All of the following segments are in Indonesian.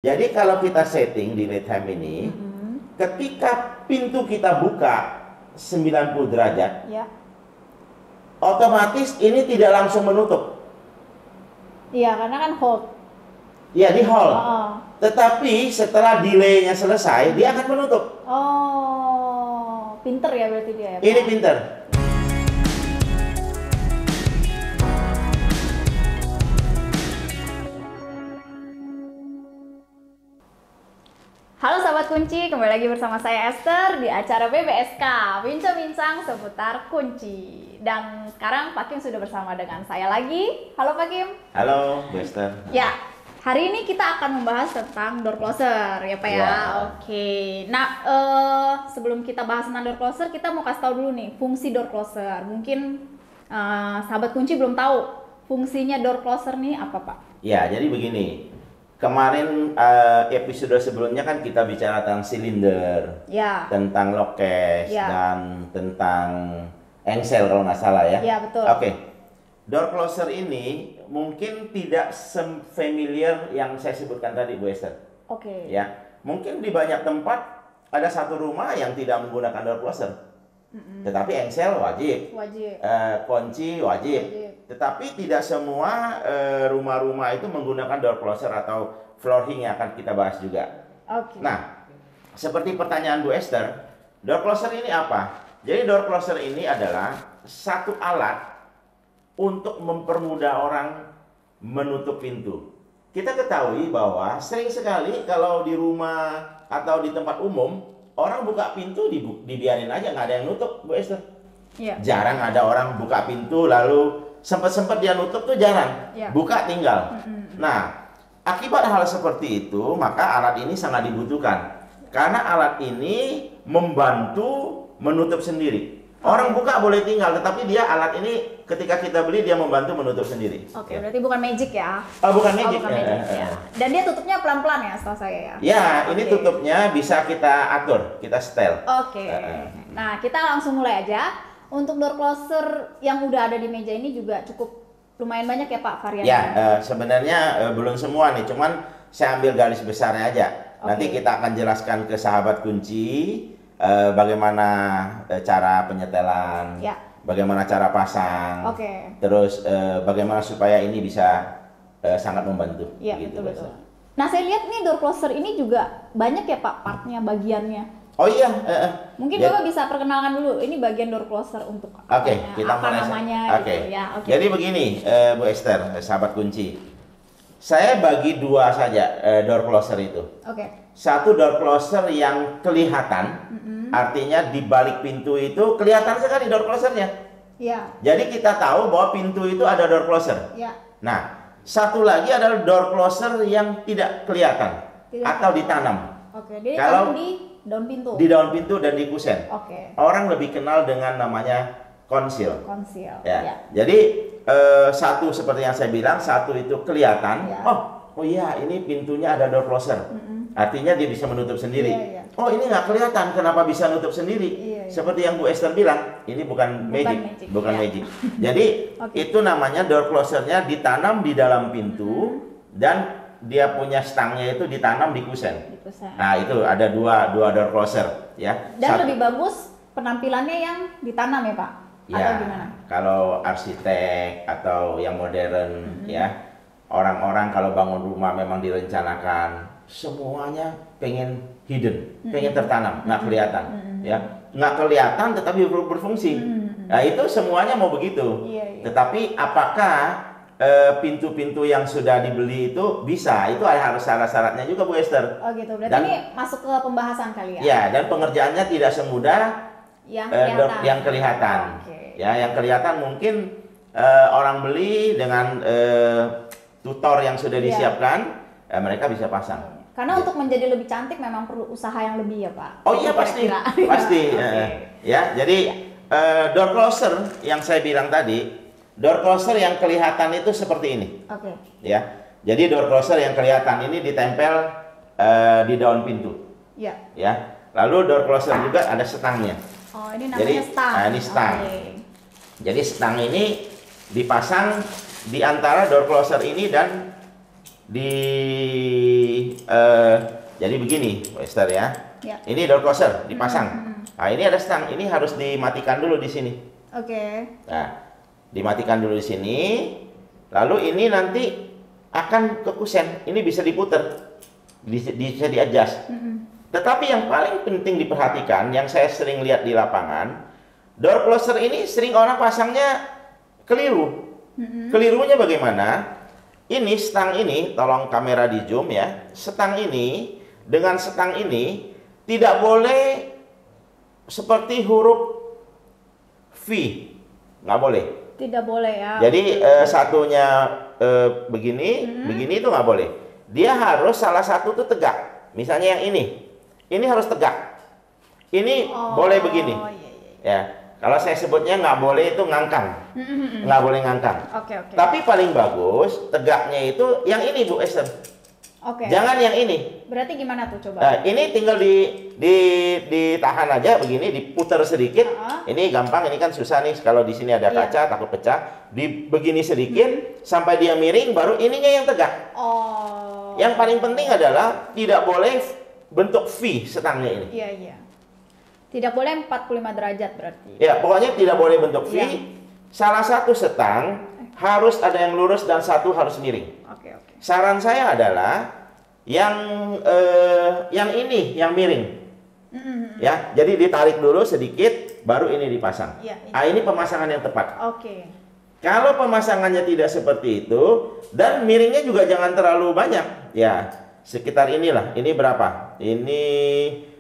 Jadi kalau kita setting di Retham ini, ketika pintu kita buka 90 derajat, Ya. otomatis ini tidak langsung menutup. Iya, karena kan hold. Ya, di hold. Oh. Tetapi setelah delay-nya selesai, dia akan menutup. Oh, pinter ya berarti dia ya, Pak? Ini pinter. Halo Sahabat Kunci, kembali lagi bersama saya Esther di acara BBSK, bincang-bincang seputar kunci. Dan sekarang Pak Kim sudah bersama dengan saya lagi. Halo Pak Kim. Halo, Bu Esther. Ya, hari ini kita akan membahas tentang door closer ya Pak ya. Ya. Oke. Nah, sebelum kita bahas tentang door closer, kita mau kasih tahu dulu nih fungsi door closer. Mungkin Sahabat Kunci belum tahu fungsinya door closer nih apa Pak? Ya, jadi begini. Kemarin episode sebelumnya kan kita bicara tentang silinder, Ya. tentang lockcase, Ya. dan tentang engsel kalau nggak salah ya. Ya, betul. Oke. Door closer ini mungkin tidak familiar yang saya sebutkan tadi, Bu Esther. Oke. Ya, mungkin di banyak tempat ada satu rumah yang tidak menggunakan door closer, tetapi engsel wajib, Wajib. kunci wajib. Tetapi tidak semua rumah-rumah itu menggunakan door closer atau flooring yang akan kita bahas juga. Oke. Nah, seperti pertanyaan Bu Esther, door closer ini apa? Jadi door closer ini adalah satu alat untuk mempermudah orang menutup pintu. Kita ketahui bahwa sering sekali kalau di rumah atau di tempat umum, orang buka pintu dibiarin aja, nggak ada yang nutup, Bu Esther. Iya. Jarang ada orang buka pintu lalu sempat dia nutup tuh jarang. Ya. Buka tinggal. Nah, akibat hal seperti itu, maka alat ini sangat dibutuhkan. Karena alat ini membantu menutup sendiri. Orang buka boleh tinggal, tetapi dia alat ini ketika kita beli dia membantu menutup sendiri. Oke, Ya. berarti bukan magic ya? Oh, bukan magic. Bukan magic ya. Dan dia tutupnya pelan-pelan ya, setahu saya ya? Ya, ini Oke. tutupnya bisa kita atur, kita setel. Oke. Nah, kita langsung mulai aja. Untuk door closer yang udah ada di meja ini juga cukup lumayan banyak ya Pak variannya? Ya, sebenarnya belum semua nih, cuman saya ambil garis besarnya aja. Nanti kita akan jelaskan ke sahabat kunci bagaimana cara penyetelan, Ya. bagaimana cara pasang, Oke. terus bagaimana supaya ini bisa sangat membantu. Iya, Gitu, betul-betul. Nah, saya lihat nih door closer ini juga banyak ya Pak partnya, bagiannya. Oh iya. Mungkin Ya. Bapak bisa perkenalkan dulu, ini bagian door closer untuk Oke, kita apa mulai. namanya Oke. gitu ya. Oke. Jadi begini, Bu Esther, sahabat kunci. Saya bagi dua saja door closer itu. Oke. Satu door closer yang kelihatan, artinya di balik pintu itu kelihatan sekali door closernya. Iya. Jadi kita tahu bahwa pintu itu ada door closer. Iya. Nah, satu lagi adalah door closer yang tidak kelihatan atau ditanam Oke, dia Kalau- ditanam di daun pintu. di daun pintu dan di kusen. Oke. Orang lebih kenal dengan namanya konsil. Konsil. Ya. Jadi satu seperti yang saya bilang, satu itu kelihatan. Ya. Oh iya, ini pintunya ada door closer. Artinya dia bisa menutup sendiri. Iya, iya. Oh, ini nggak kelihatan, kenapa bisa nutup sendiri? Iya, iya. Seperti yang Bu Esther bilang, ini bukan magic, bukan ya. magic. Jadi Oke. itu namanya door closernya ditanam di dalam pintu dan dia punya stangnya itu ditanam di kusen. Di kusen. Nah, itu ada dua door closer, ya. Dan Satu- lebih bagus penampilannya yang ditanam ya Pak? Atau Ya, gimana? kalau arsitek atau yang modern ya, orang-orang kalau bangun rumah memang direncanakan semuanya pengen hidden, pengen tertanam, nggak kelihatan, ya, nggak kelihatan tetapi berfungsi. Nah itu semuanya mau begitu. Iya, iya. Tetapi apakah pintu-pintu yang sudah dibeli itu bisa? Itu harus syarat-syaratnya juga Bu Esther. Oh gitu, berarti Dan- ini masuk ke pembahasan kali ya? Ya, dan pengerjaannya tidak semudah Yang yang kelihatan. Oke. Ya, yang kelihatan mungkin orang beli dengan tutor yang sudah Iya. disiapkan, mereka bisa pasang. Karena Ya. untuk menjadi lebih cantik memang perlu usaha yang lebih ya Pak? Oh iya pasti, Kira-kira. pasti. Oke. Ya, jadi door closer yang saya bilang tadi, door closer yang kelihatan itu seperti ini. Oke. Ya, jadi door closer yang kelihatan ini ditempel di daun pintu. Iya. Ya, lalu door closer juga ada stangnya. Oh ini namanya Jadi, stang. ini stang. Oke. Jadi stang ini dipasang di antara door closer ini dan di eh, jadi begini, Bu Esther ya. Ya. Ini door closer dipasang. Nah, ini ada stang, ini harus dimatikan dulu di sini. Oke. Nah, dimatikan dulu di sini. Lalu ini nanti akan ke kusen. Ini bisa diputer, bisa di-adjust. Tetapi yang paling penting diperhatikan, yang saya sering lihat di lapangan, door closer ini sering orang pasangnya keliru. Kelirunya bagaimana? Ini stang ini, tolong kamera di zoom ya. Stang ini dengan stang ini tidak boleh seperti huruf V, nggak boleh. Tidak boleh ya. Jadi satunya begini, begini itu nggak boleh. Dia harus salah satu tuh tegak. Misalnya yang ini harus tegak. Ini boleh begini. Iya. Ya, kalau saya sebutnya nggak boleh itu ngangkang, nggak boleh ngangkang. Oke. Tapi paling bagus tegaknya itu yang ini, Bu Esther. Oke. Jangan yang ini. Berarti gimana tuh coba? Nah, ini tinggal ditahan aja begini, diputar sedikit. Ini gampang, ini kan susah nih kalau di sini ada kaca takut pecah. Begini sedikit sampai dia miring, baru ininya yang tegak. Oh. Yang paling penting adalah tidak boleh bentuk V stangnya ini. Iya. Tidak boleh 45 derajat berarti. Ya, pokoknya tidak boleh bentuk V. Iya. Salah satu stang harus ada yang lurus dan satu harus miring. Oke. Saran saya adalah yang ini yang miring. Ya, jadi ditarik dulu sedikit, baru ini dipasang. Iya. Ah, ini pemasangan yang tepat. Oke. Kalau pemasangannya tidak seperti itu dan miringnya juga jangan terlalu banyak, ya sekitar inilah. Ini berapa? Ini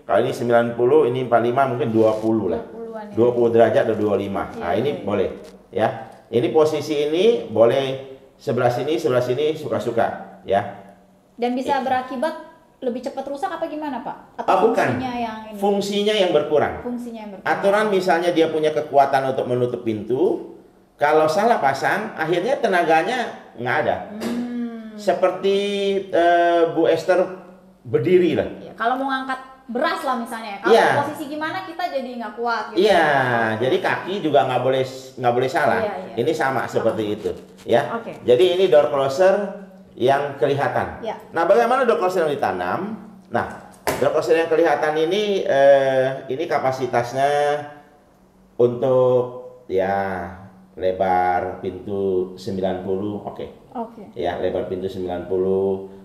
kalau ini 90, ini 45, mungkin 20 lah. 20-an ya. 20 derajat atau 25. Iya, Nah, ini iya. boleh, ya. Ini posisi ini boleh sebelah sini suka-suka, ya. Dan bisa berakibat lebih cepat rusak apa gimana, Pak? Ah, bukan. fungsinya yang ini? Fungsinya yang berkurang. Fungsinya yang berkurang. Aturan misalnya dia punya kekuatan untuk menutup pintu, kalau salah pasang, akhirnya tenaganya nggak ada. Seperti Bu Esther berdiri lah. Iya, kalau mau ngangkat beras lah misalnya, kalau Iya. posisi gimana kita jadi nggak kuat gitu. Iya, jadi kaki juga nggak boleh salah. Iya. Ini sama seperti itu, ya. Oke. Jadi ini door closer yang kelihatan. Iya. Nah, bagaimana door closer yang ditanam? Nah, door closer yang kelihatan ini kapasitasnya untuk ya lebar pintu 90, oke. Oke. Ya, lebar pintu 90,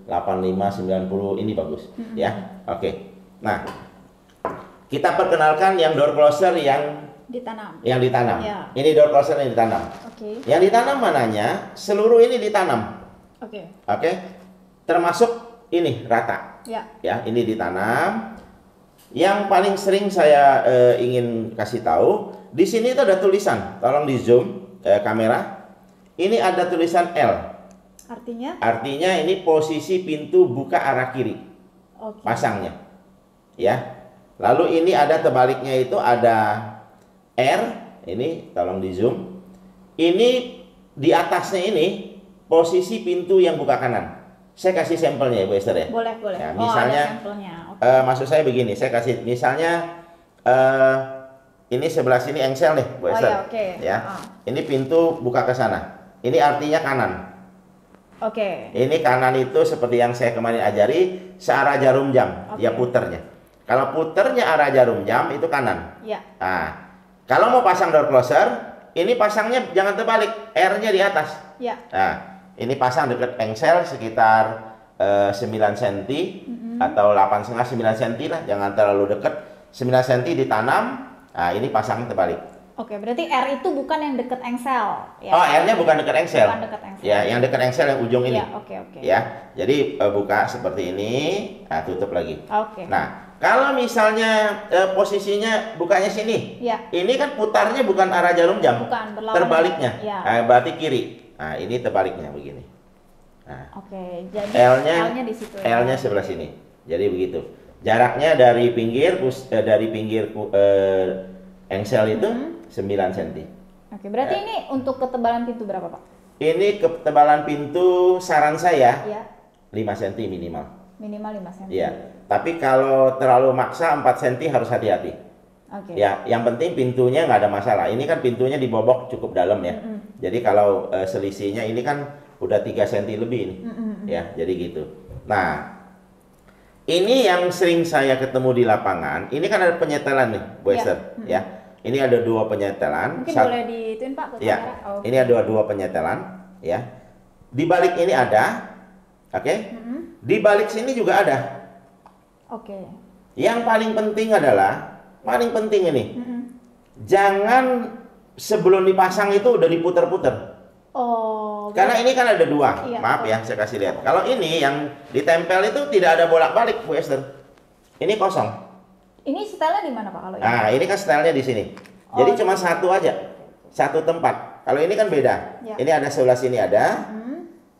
85, 90 ini bagus, ya. Oke. Nah, kita perkenalkan yang door closer yang Ditanam. ditanam. Ya. Ini door closer yang ditanam. Oke. Yang ditanam mananya? Seluruh ini ditanam. Oke. Oke. Termasuk ini rata. Ya. Ya, ini ditanam. Yang paling sering saya ingin kasih tahu, di sini itu ada tulisan. Tolong di zoom kamera. Ini ada tulisan L. Artinya? Artinya ini posisi pintu buka arah kiri. Oke. Pasangnya. Ya. Lalu ini ada tebaliknya itu ada R. Ini tolong di zoom. Ini di atasnya ini posisi pintu yang buka kanan. Saya kasih sampelnya ya, Bu Esther ya. Boleh. Ya, Oh, misalnya, ada sampelnya. Oke. Maksud saya begini, saya kasih misalnya ini sebelah sini engsel nih, Bu Oh, Esther. ya, oke. Ya. Ah. Ini pintu buka ke sana. Ini artinya kanan. Oke. Ini kanan itu seperti yang saya kemarin ajari, searah jarum jam, Oke. dia puternya. Kalau puternya arah jarum jam itu kanan. Ya. Nah, kalau mau pasang door closer, ini pasangnya jangan terbalik, R-nya di atas. Ya. Nah, ini pasang dekat engsel sekitar 9 cm atau 8,5 9 cm lah, jangan terlalu dekat. 9 cm ditanam. Nah, ini pasang terbalik. Oke, berarti R itu bukan yang deket engsel. Ya. Oh, R-nya bukan dekat engsel. Bukan dekat engsel. Ya, yang dekat engsel yang ujung ini. Ya, oke. Ya, jadi buka seperti ini, nah, tutup lagi. Oke. Nah, kalau misalnya posisinya bukanya sini, Ya. ini kan putarnya bukan arah jarum jam, Bukan, berlawanan. terbaliknya. Ya. Nah, berarti kiri. Nah, ini terbaliknya begini. Nah, Oke, jadi L-nya di situ ya. L-nya sebelah sini. Jadi begitu. Jaraknya dari pinggir engsel itu 9 cm. Oke, berarti ini untuk ketebalan pintu berapa, Pak? Ini ketebalan pintu saran saya Ya, 5 cm minimal. minimal 5 cm. Iya. Tapi kalau terlalu maksa 4 cm harus hati-hati. Oke. Ya, yang penting pintunya nggak ada masalah. Ini kan pintunya dibobok cukup dalam ya. Jadi kalau selisihnya ini kan udah 3 cm lebih ini. ya. Jadi gitu. Nah, ini yang sering saya ketemu di lapangan. Ini kan ada penyetelan nih, Bu Esther, ya. Ini ada 2 penyetelan. Mungkin boleh dituin Pak ke ya, kamera. ini ada 2 penyetelan, ya. Di balik ini ada, oke? Di balik sini juga ada. Oke. Yang paling penting adalah, paling penting ini, jangan sebelum dipasang itu udah diputer-puter. Oh. Karena ini kan ada 2. Iya, Maaf ya, saya kasih lihat. Kalau ini yang ditempel itu tidak ada bolak-balik, Bu Esther. Ini kosong. Ini stylenya di mana Pak kalau ini? Nah, ini kan stylenya di sini. Jadi cuma satu aja, satu tempat. Kalau ini kan beda. Ya. Ini ada sebelah sini ada,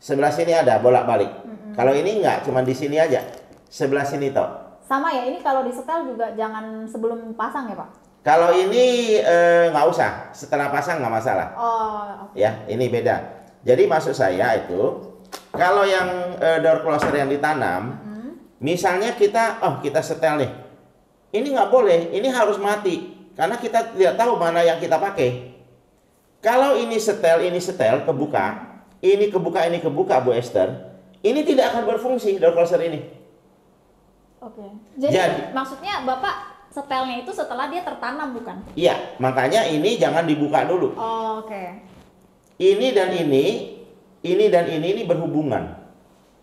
sebelah sini ada bolak-balik. Kalau ini enggak, cuma di sini aja. Sebelah sini toh. Sama ya, ini kalau di setel juga jangan sebelum pasang ya Pak? Kalau ini nggak usah, setelah pasang nggak masalah. Oh, oke. Ya, ini beda. Jadi maksud saya itu, kalau yang door closer yang ditanam, misalnya kita setel nih, ini nggak boleh, ini harus mati, karena kita tidak tahu mana yang kita pakai. Kalau ini setel kebuka, ini kebuka Bu Esther, ini tidak akan berfungsi door closer ini. Oke. Jadi maksudnya Bapak setelnya itu setelah dia tertanam bukan? Iya, makanya ini jangan dibuka dulu. Oh, oke. Ini dan ini berhubungan.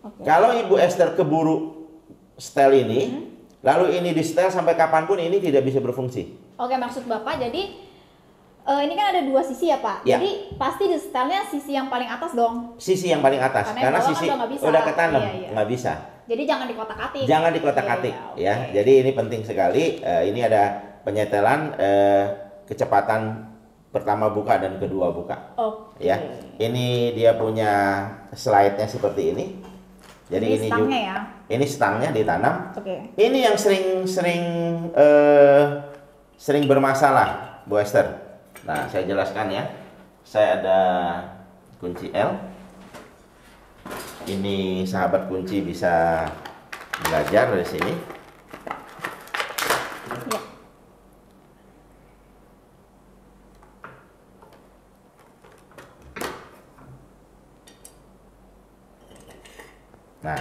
Okay. Kalau Ibu Esther keburu setel ini, lalu ini di setel sampai kapanpun ini tidak bisa berfungsi. Oke, maksud Bapak jadi ini kan ada 2 sisi ya Pak. Ya. Jadi pasti di setelnya sisi yang paling atas dong. Sisi yang paling atas, karena sisi kan bisa. udah ketanam, Iya. nggak bisa. Jadi jangan dikotak-atik. Jangan dikotak-atik, Iya, ya. Jadi ini penting sekali. Ini ada penyetelan kecepatan pertama buka dan kedua buka. Oke. Ya, ini dia punya slide-nya seperti ini. Jadi ini stangnya juga, ya. ini stangnya ditanam. Oke. Ini yang sering bermasalah, Bu Esther. Nah, saya jelaskan ya. Saya ada kunci L. Ini sahabat kunci bisa belajar dari sini. Ya. Nah,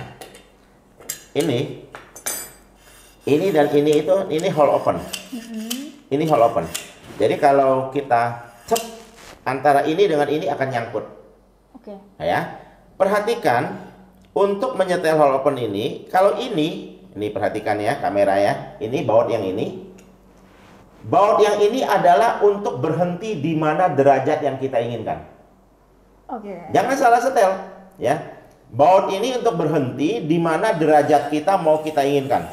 ini dan ini itu hole open. Ini hole open. Jadi kalau kita cep antara ini dengan ini akan nyangkut. Oke. Ya, perhatikan untuk menyetel hole open ini. Kalau ini perhatikan ya kamera ya. Ini baut yang ini. Baut yang ini adalah untuk berhenti di mana derajat yang kita inginkan. Oke. Jangan salah setel, ya. Baut ini untuk berhenti di mana derajat kita mau kita inginkan.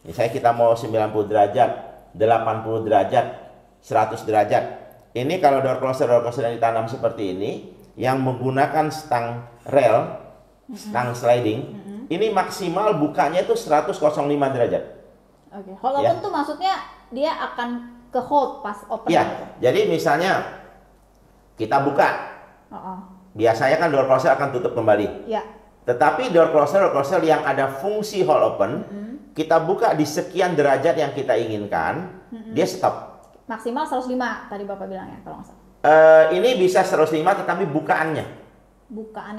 Misalnya kita mau 90 derajat, 80 derajat, 100 derajat. Ini kalau door closer yang ditanam seperti ini, yang menggunakan stang rel, stang sliding, ini maksimal bukanya itu 105 derajat. Oke. Hold open tuh maksudnya dia akan ke hold pas open. Ya, jadi misalnya kita buka. Biasanya kan door closer akan tutup kembali. Ya. Tetapi door closer yang ada fungsi hold open, kita buka di sekian derajat yang kita inginkan, dia stop. Maksimal 105 tadi Bapak bilang ya kalau nggak salah. Ini bisa 105 tetapi bukan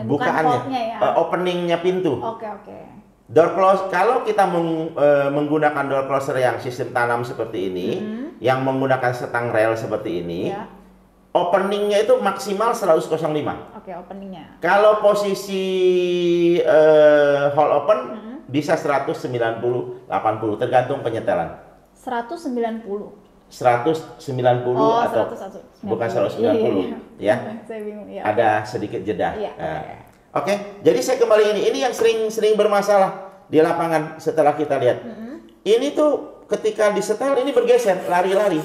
bukan holdnya ya. Openingnya pintu. Oke. Door close, kalau kita menggunakan door closer yang sistem tanam seperti ini, yang menggunakan stang rel seperti ini, openingnya itu maksimal 105. Oke, openingnya. Kalau posisi hold open bisa 190, 80 tergantung penyetelan. 190. 190 atau 190. bukan 190 ya. Saya bingung ya. Ada sedikit jeda. Iya, Oke, jadi saya kembali ini yang sering bermasalah di lapangan setelah kita lihat. Ini tuh ketika disetel ini bergeser, lari-lari.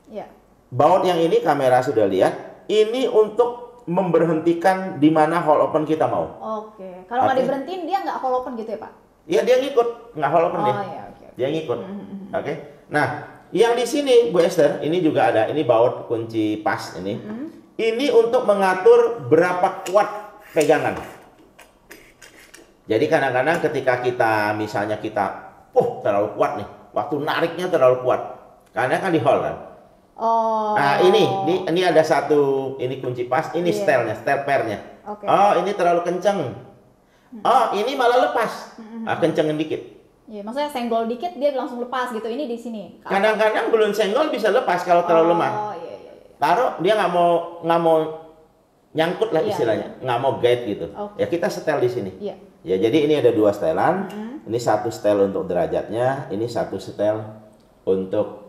Iya. Baut yang ini kamera sudah lihat, ini untuk memberhentikan di mana hole open kita mau. Oke. Kalau nggak diberhentiin dia nggak hole open gitu ya Pak? Iya, dia ngikut, nggak hole open dia. Iya, oke. Dia ngikut. Oke. Nah, yang di sini Bu Esther, ini juga ada, ini baut kunci pas ini. Ini untuk mengatur berapa kuat pegangan. Jadi kadang-kadang ketika kita misalnya terlalu kuat nih, waktu nariknya terlalu kuat, karena kan di hold kan. Nah ini ada satu, ini kunci pas, ini setelnya, setel pairnya. Okay. Oh ini terlalu kencang. Oh, ini malah lepas. Kencengin dikit. Iya, maksudnya senggol dikit dia langsung lepas gitu. Ini di sini. Kadang-kadang belum senggol bisa lepas kalau terlalu lemah. Oh, iya. Taruh dia nggak mau nyangkut lah istilahnya, nggak mau guide gitu. Okay. Ya kita setel di sini. Iya. Ya jadi ini ada 2 setelan. Ini 1 setel untuk derajatnya, ini 1 setel untuk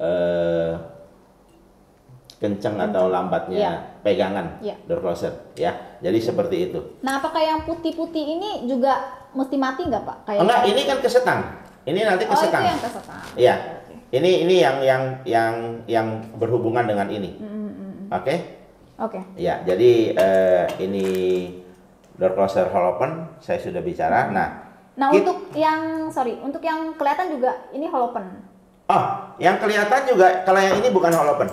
kenceng atau lambatnya pegangan door closer. Ya, jadi seperti itu. Nah, apakah yang putih-putih ini juga mesti mati nggak Pak? Enggak, ini kan kesetang. Ini nanti kesetang. Oh, itu yang kesetang. Iya. Okay. Ini yang berhubungan dengan ini. Oke? Oke. Ya, jadi ini door closer hall open saya sudah bicara. Nah, untuk yang kelihatan juga ini hall open. Oh, yang kelihatan juga kalau yang ini bukan hall open.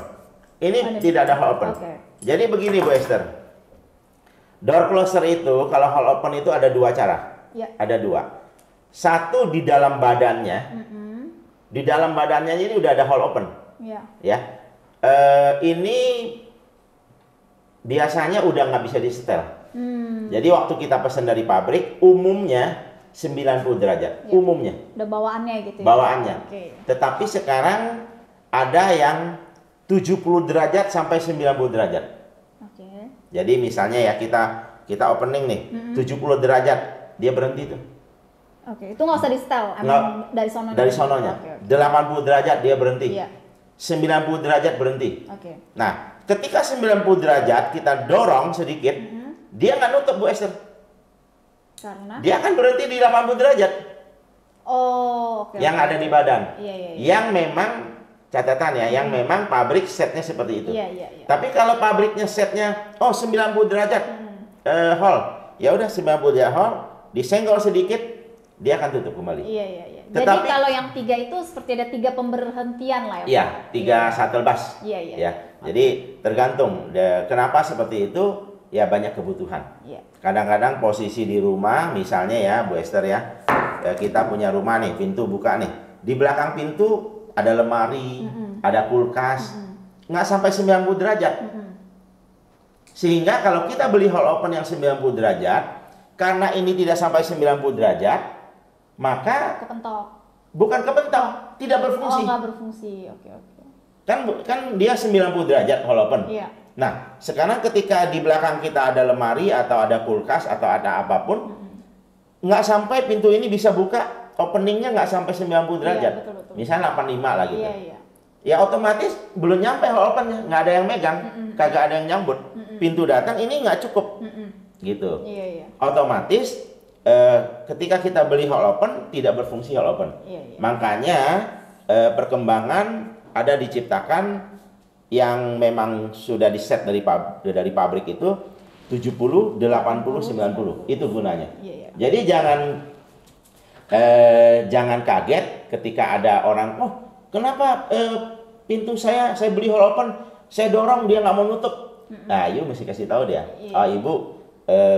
Ini tidak ada hall open. Okay. Jadi begini Bu Esther. Door closer itu kalau hall open itu ada 2 cara. Ya. Ada 2. Satu di dalam badannya. Di dalam badannya ini udah ada hall open. Ya. Ya. Ini biasanya udah nggak bisa disetel. Jadi waktu kita pesan dari pabrik umumnya 90 derajat. Ya. Umumnya. Udah bawaannya gitu ya. Bawaannya. Okay. Tetapi sekarang ada yang 70 derajat sampai 90 derajat. Oke. Jadi misalnya ya kita opening nih 70 derajat dia berhenti tuh. Oke, itu nggak usah di setel, emang dari sononya. Dari sononya. Okay. 80 derajat dia berhenti. Iya. 90 derajat berhenti. Oke. Nah, ketika 90 derajat kita dorong sedikit, dia nggak nutup Bu Esther. Karena? Dia akan berhenti di 80 derajat. Oh, oke. Yang ada di badan. Iya. Yang memang catatan ya, yang memang pabrik setnya seperti itu. Iya. Tapi kalau pabriknya setnya 90 derajat hall, ya udah 90 derajat hall, disenggol sedikit, dia akan tutup kembali. Iya. Jadi kalau yang 3 itu seperti ada 3 pemberhentian lah ya. Iya, 3 shuttle bus. Iya. Ya, jadi tergantung. Kenapa seperti itu? Ya banyak kebutuhan. Iya. Kadang-kadang posisi di rumah, misalnya ya Bu Esther ya, kita punya rumah nih, pintu buka nih, di belakang pintu ada lemari, ada kulkas, nggak sampai 90 derajat. Sehingga kalau kita beli hall open yang 90 derajat, karena ini tidak sampai 90 derajat, maka kepentok. Bukan kepentok, tidak berfungsi. Oh, nggak berfungsi. Oke. Kan dia 90 derajat hall open. Iya. Nah, sekarang ketika di belakang kita ada lemari atau ada kulkas atau ada apapun, nggak sampai pintu ini bisa buka, openingnya nggak sampai 90 derajat. Iya, betul. Misalnya 85 lah gitu. Iya. Ya otomatis belum nyampe hall opennya, nggak ada yang megang, kagak ada yang nyambut. Pintu datang ini nggak cukup, gitu. Iya. Otomatis ketika kita beli hall open tidak berfungsi hall open. Iya. Makanya perkembangan ada diciptakan yang memang sudah di set dari pabrik itu 70, 80, 90 itu gunanya. Iya. Jadi jangan kaget ketika ada orang, kenapa pintu saya beli hall open, saya dorong dia nggak mau nutup. Nah, you mesti kasih tahu dia, ibu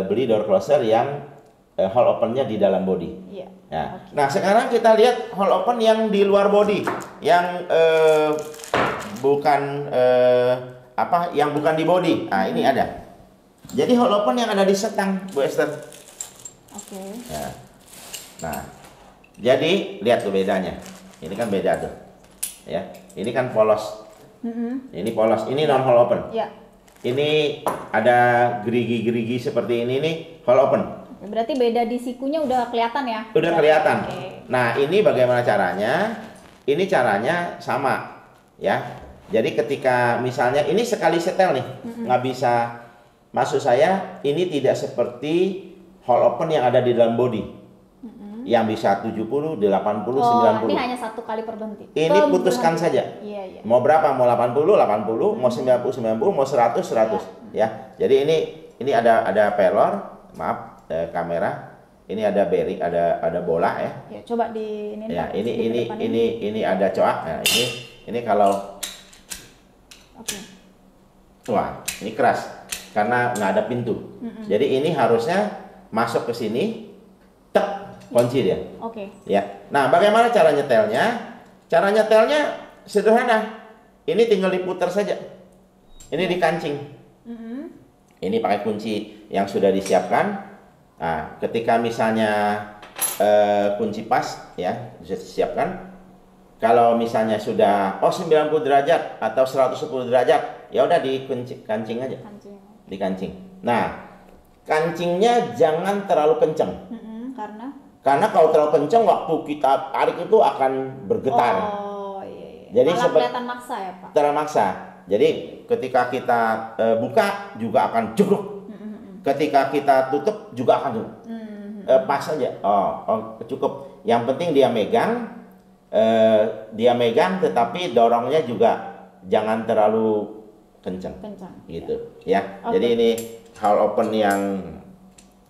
beli door closer yang hall opennya di dalam body. Iya. Nah, sekarang kita lihat hall open yang di luar body, yang bukan yang bukan di body. Nah, ini ada. Jadi hall open yang ada di setang, Bu Esther. Oke. Nah, jadi lihat tuh bedanya. Ini kan beda tuh, ya. Ini kan polos. Ini polos. Ini non hall open. Iya. Ini ada gerigi-gerigi seperti ini nih hall open. Berarti beda di sikunya udah kelihatan ya? Udah kelihatan. Okay. Nah, ini bagaimana caranya? Ini caranya sama, ya. Jadi ketika misalnya ini sekali setel nih, nggak bisa. Maksud saya ini tidak seperti hall open yang ada di dalam body. Yang bisa 70, 80, 90. Ini hanya satu kali berhenti. Ini putuskan saja. Iya. Mau berapa? Mau 80, 80, mau 90, 90, mau 100, 100. Ya. Jadi ini ada pelor, maaf kamera. Ini ada bearing, ada bola ya. Ya, coba di ini. Ya, ini ada coak. Nah, ini kalau wah, ini keras karena nggak ada pintu. Jadi ini harusnya masuk ke sini, kunci dia. Oke. Ya. Nah, bagaimana cara nyetelnya? Cara nyetelnya sederhana. Ini tinggal diputar saja. Ini dikancing. Ini pakai kunci yang sudah disiapkan. Nah, ketika misalnya kunci pas ya, bisa disiapkan. Kalau misalnya sudah 90 derajat atau 110 derajat, ya udah kancing aja, Kancing. dikancing. Nah, kancingnya jangan terlalu kenceng. Karena Kalau terlalu kenceng waktu kita tarik itu akan bergetar. oh iya. Jadi Malah kelihatan maksa ya Pak. terlalu maksa. Jadi ketika kita buka juga akan jegruk. Ketika kita tutup juga akan jegruk. Pas aja. Oh, cukup. Yang penting dia megang, tetapi dorongnya juga jangan terlalu kenceng. Gitu ya. Oke. Jadi ini hall open yang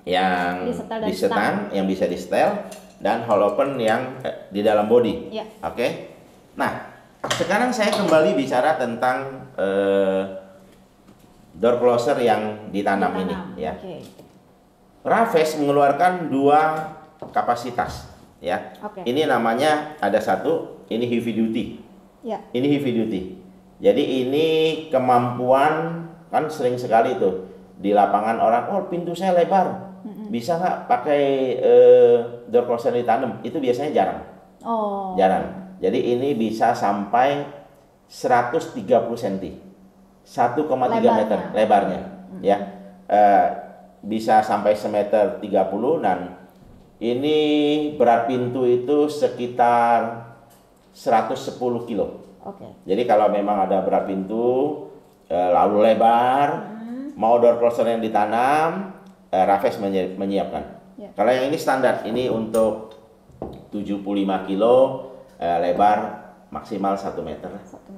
Disetel dan disetang, yang bisa di setel, dan hall open yang di dalam body. Ya. Oke. Nah, sekarang saya kembali bicara tentang door closer yang ditanam ini ya. Oke. Raves mengeluarkan 2 kapasitas ya. Oke. Ini namanya ada satu, ini heavy duty. Ya. Ini heavy duty. Jadi ini kemampuan, kan sering sekali tuh di lapangan orang, oh pintu saya lebar, bisa nggak pakai door closer ditanam? Itu biasanya jarang. Oh. Jarang. Jadi ini bisa sampai 130 cm, 1,3 meter lebarnya, ya. Bisa sampai 1,30 meter, dan ini berat pintu itu sekitar 110 kilo. Oke. Jadi kalau memang ada berat pintu lalu lebar, mau door closer yang ditanam, Raves menyiapkan. Ya. Kalau yang ini standar, ini untuk 75 kilo, lebar maksimal 1 meter.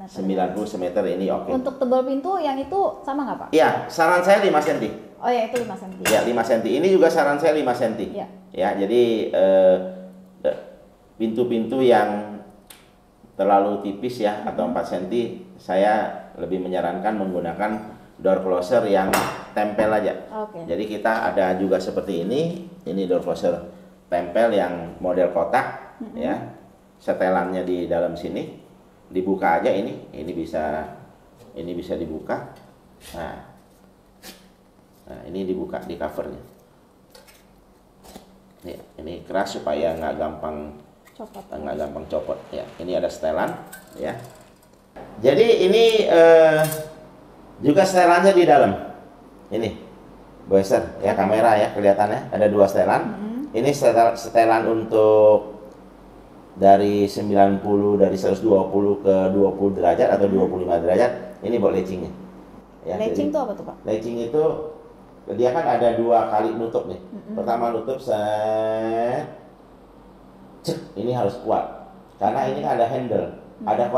90 cm ini oke. Untuk tebal pintu yang itu sama nggak Pak? Iya, saran saya 5 cm. Oh ya, itu 5 cm. Ya, 5 cm. Ini juga saran saya 5 cm. Ya. Ya, jadi pintu-pintu yang terlalu tipis ya, atau 4 cm, saya lebih menyarankan menggunakan door closer yang tempel aja. Oke. Jadi kita ada juga seperti ini door closer tempel yang model kotak ya. Setelannya di dalam sini, dibuka aja ini bisa dibuka. Nah, ini dibuka di covernya. Ini keras supaya nggak gampang copot ya. Ini ada setelan ya. Jadi ini juga setelannya di dalam. Ini Boester ya, kamera ya, kelihatannya ada 2 setelan. Ini setelan untuk dari 90, dari 120 ke 20 derajat atau 25 derajat. Ini buat latchingnya ya. Latching itu apa tuh Pak? Latching itu dia kan ada 2 kali nutup nih. Pertama nutup ini harus kuat karena ini ada handle, ada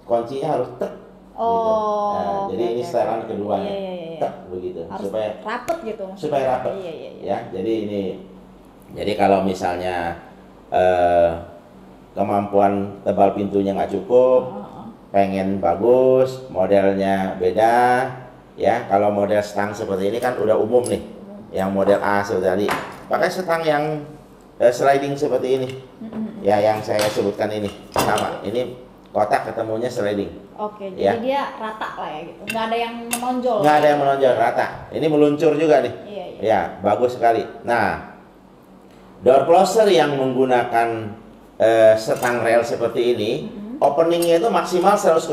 kuncinya harus tek gitu. Nah, jadi ini setelan keduanya, tek begitu, Harus supaya rapet gitu. supaya rapet. Ya, jadi kalau misalnya kemampuan tebal pintunya nggak cukup, pengen bagus, modelnya beda ya. Kalau model stang seperti ini kan udah umum nih, yang model A seperti tadi, pakai stang yang sliding seperti ini ya, yang saya sebutkan ini sama, ini kotak ketemunya sliding. Oke, ya. jadi dia rata lah ya gitu, nggak ada yang menonjol. Nggak ada yang menonjol, rata. Ini meluncur juga nih. Iya. Ya, bagus sekali. Nah, door closer yang menggunakan setang rel seperti ini, openingnya itu maksimal 105.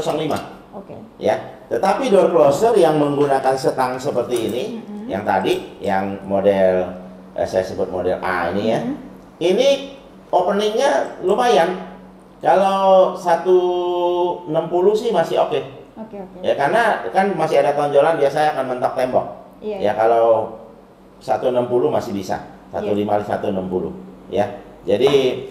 Oke. Ya, tetapi door closer yang menggunakan setang seperti ini, yang tadi, yang model saya sebut model A ini ya, ini openingnya lumayan. Kalau 160 sih masih oke. Oke. Ya, karena kan masih ada tonjolan, biasanya akan mentok tembok. Iya. Ya, kalau 160 masih bisa. 150, 160 ya. Jadi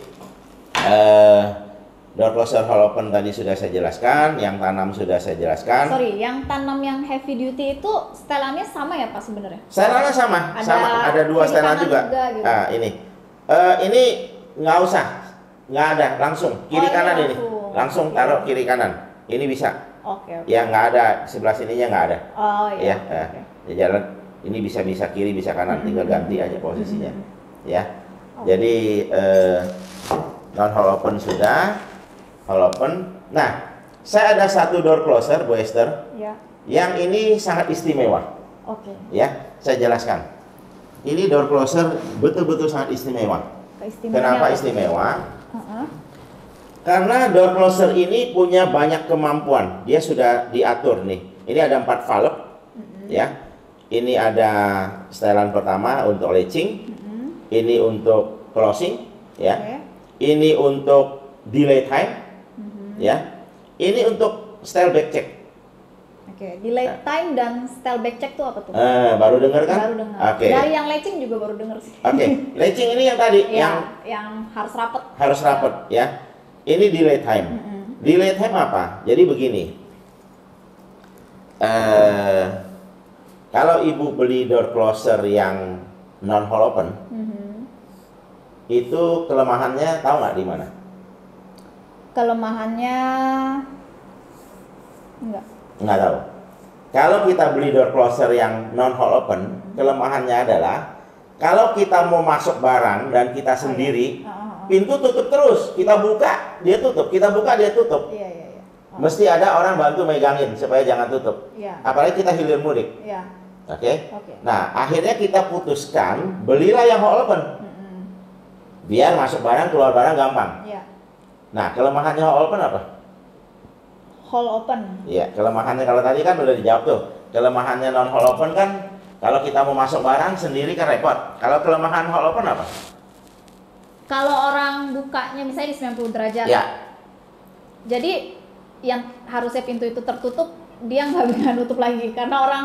door closer hall open tadi sudah saya jelaskan, yang tanam sudah saya jelaskan. Sorry, yang tanam yang heavy duty itu setelannya sama ya Pak sebenarnya? Setelannya sama, ada 2 setelan juga. Gitu. Nah, ini nggak usah, nggak ada, langsung kiri kanan langsung. ini, langsung taruh kiri kanan. Ini bisa. Oke. Ya, nggak ada, sebelah sininya nggak ada. Oh iya. Ya, jalan ini bisa kiri, bisa kanan, tinggal ganti aja posisinya. Ya. Jadi non hall open sudah, hall open. Nah, saya ada satu door closer Boester Ya. yang ini sangat istimewa. Oke. Ya, saya jelaskan. Ini door closer betul-betul sangat istimewa. Kenapa istimewa? Karena door closer ini punya banyak kemampuan. Dia sudah diatur nih. Ini ada 4 valve, ya. Ini ada setelan pertama untuk latching. Ini untuk closing, ya. Ini untuk delay time, ya. Ini untuk style back check. Oke, delay time dan style back check itu apa tuh? Baru dengar kan? Baru dengar. Oke. Dari yang latching juga baru dengar sih. Oke, latching ini yang tadi, yang harus rapet. Harus rapet, ya. Ini delay time. Delay time apa? Jadi begini. Kalau ibu beli door closer yang non hole open, itu kelemahannya tahu nggak di mana? Kelemahannya Nggak tahu. Kalau kita beli door closer yang non hole open, kelemahannya adalah kalau kita mau masuk barang dan kita sendiri, pintu tutup terus. Kita buka, dia tutup. Kita buka, dia tutup. Iya. Mesti ada orang bantu megangin supaya jangan tutup. Iya. Apalagi kita hilir mudik. Iya. Oke. Nah, akhirnya kita putuskan belilah yang hole open. Biar masuk barang, keluar barang gampang. Iya. Nah, kelemahannya hole open apa? Hole open. Iya, kelemahannya kalau tadi kan udah dijawab tuh. Kelemahannya non hole open kan kalau kita mau masuk barang sendiri kan repot. Kalau kelemahan hole open apa? Kalau orang bukanya misalnya di 90 derajat. Ya. Jadi yang harusnya pintu itu tertutup, dia nggak bisa nutup lagi karena orang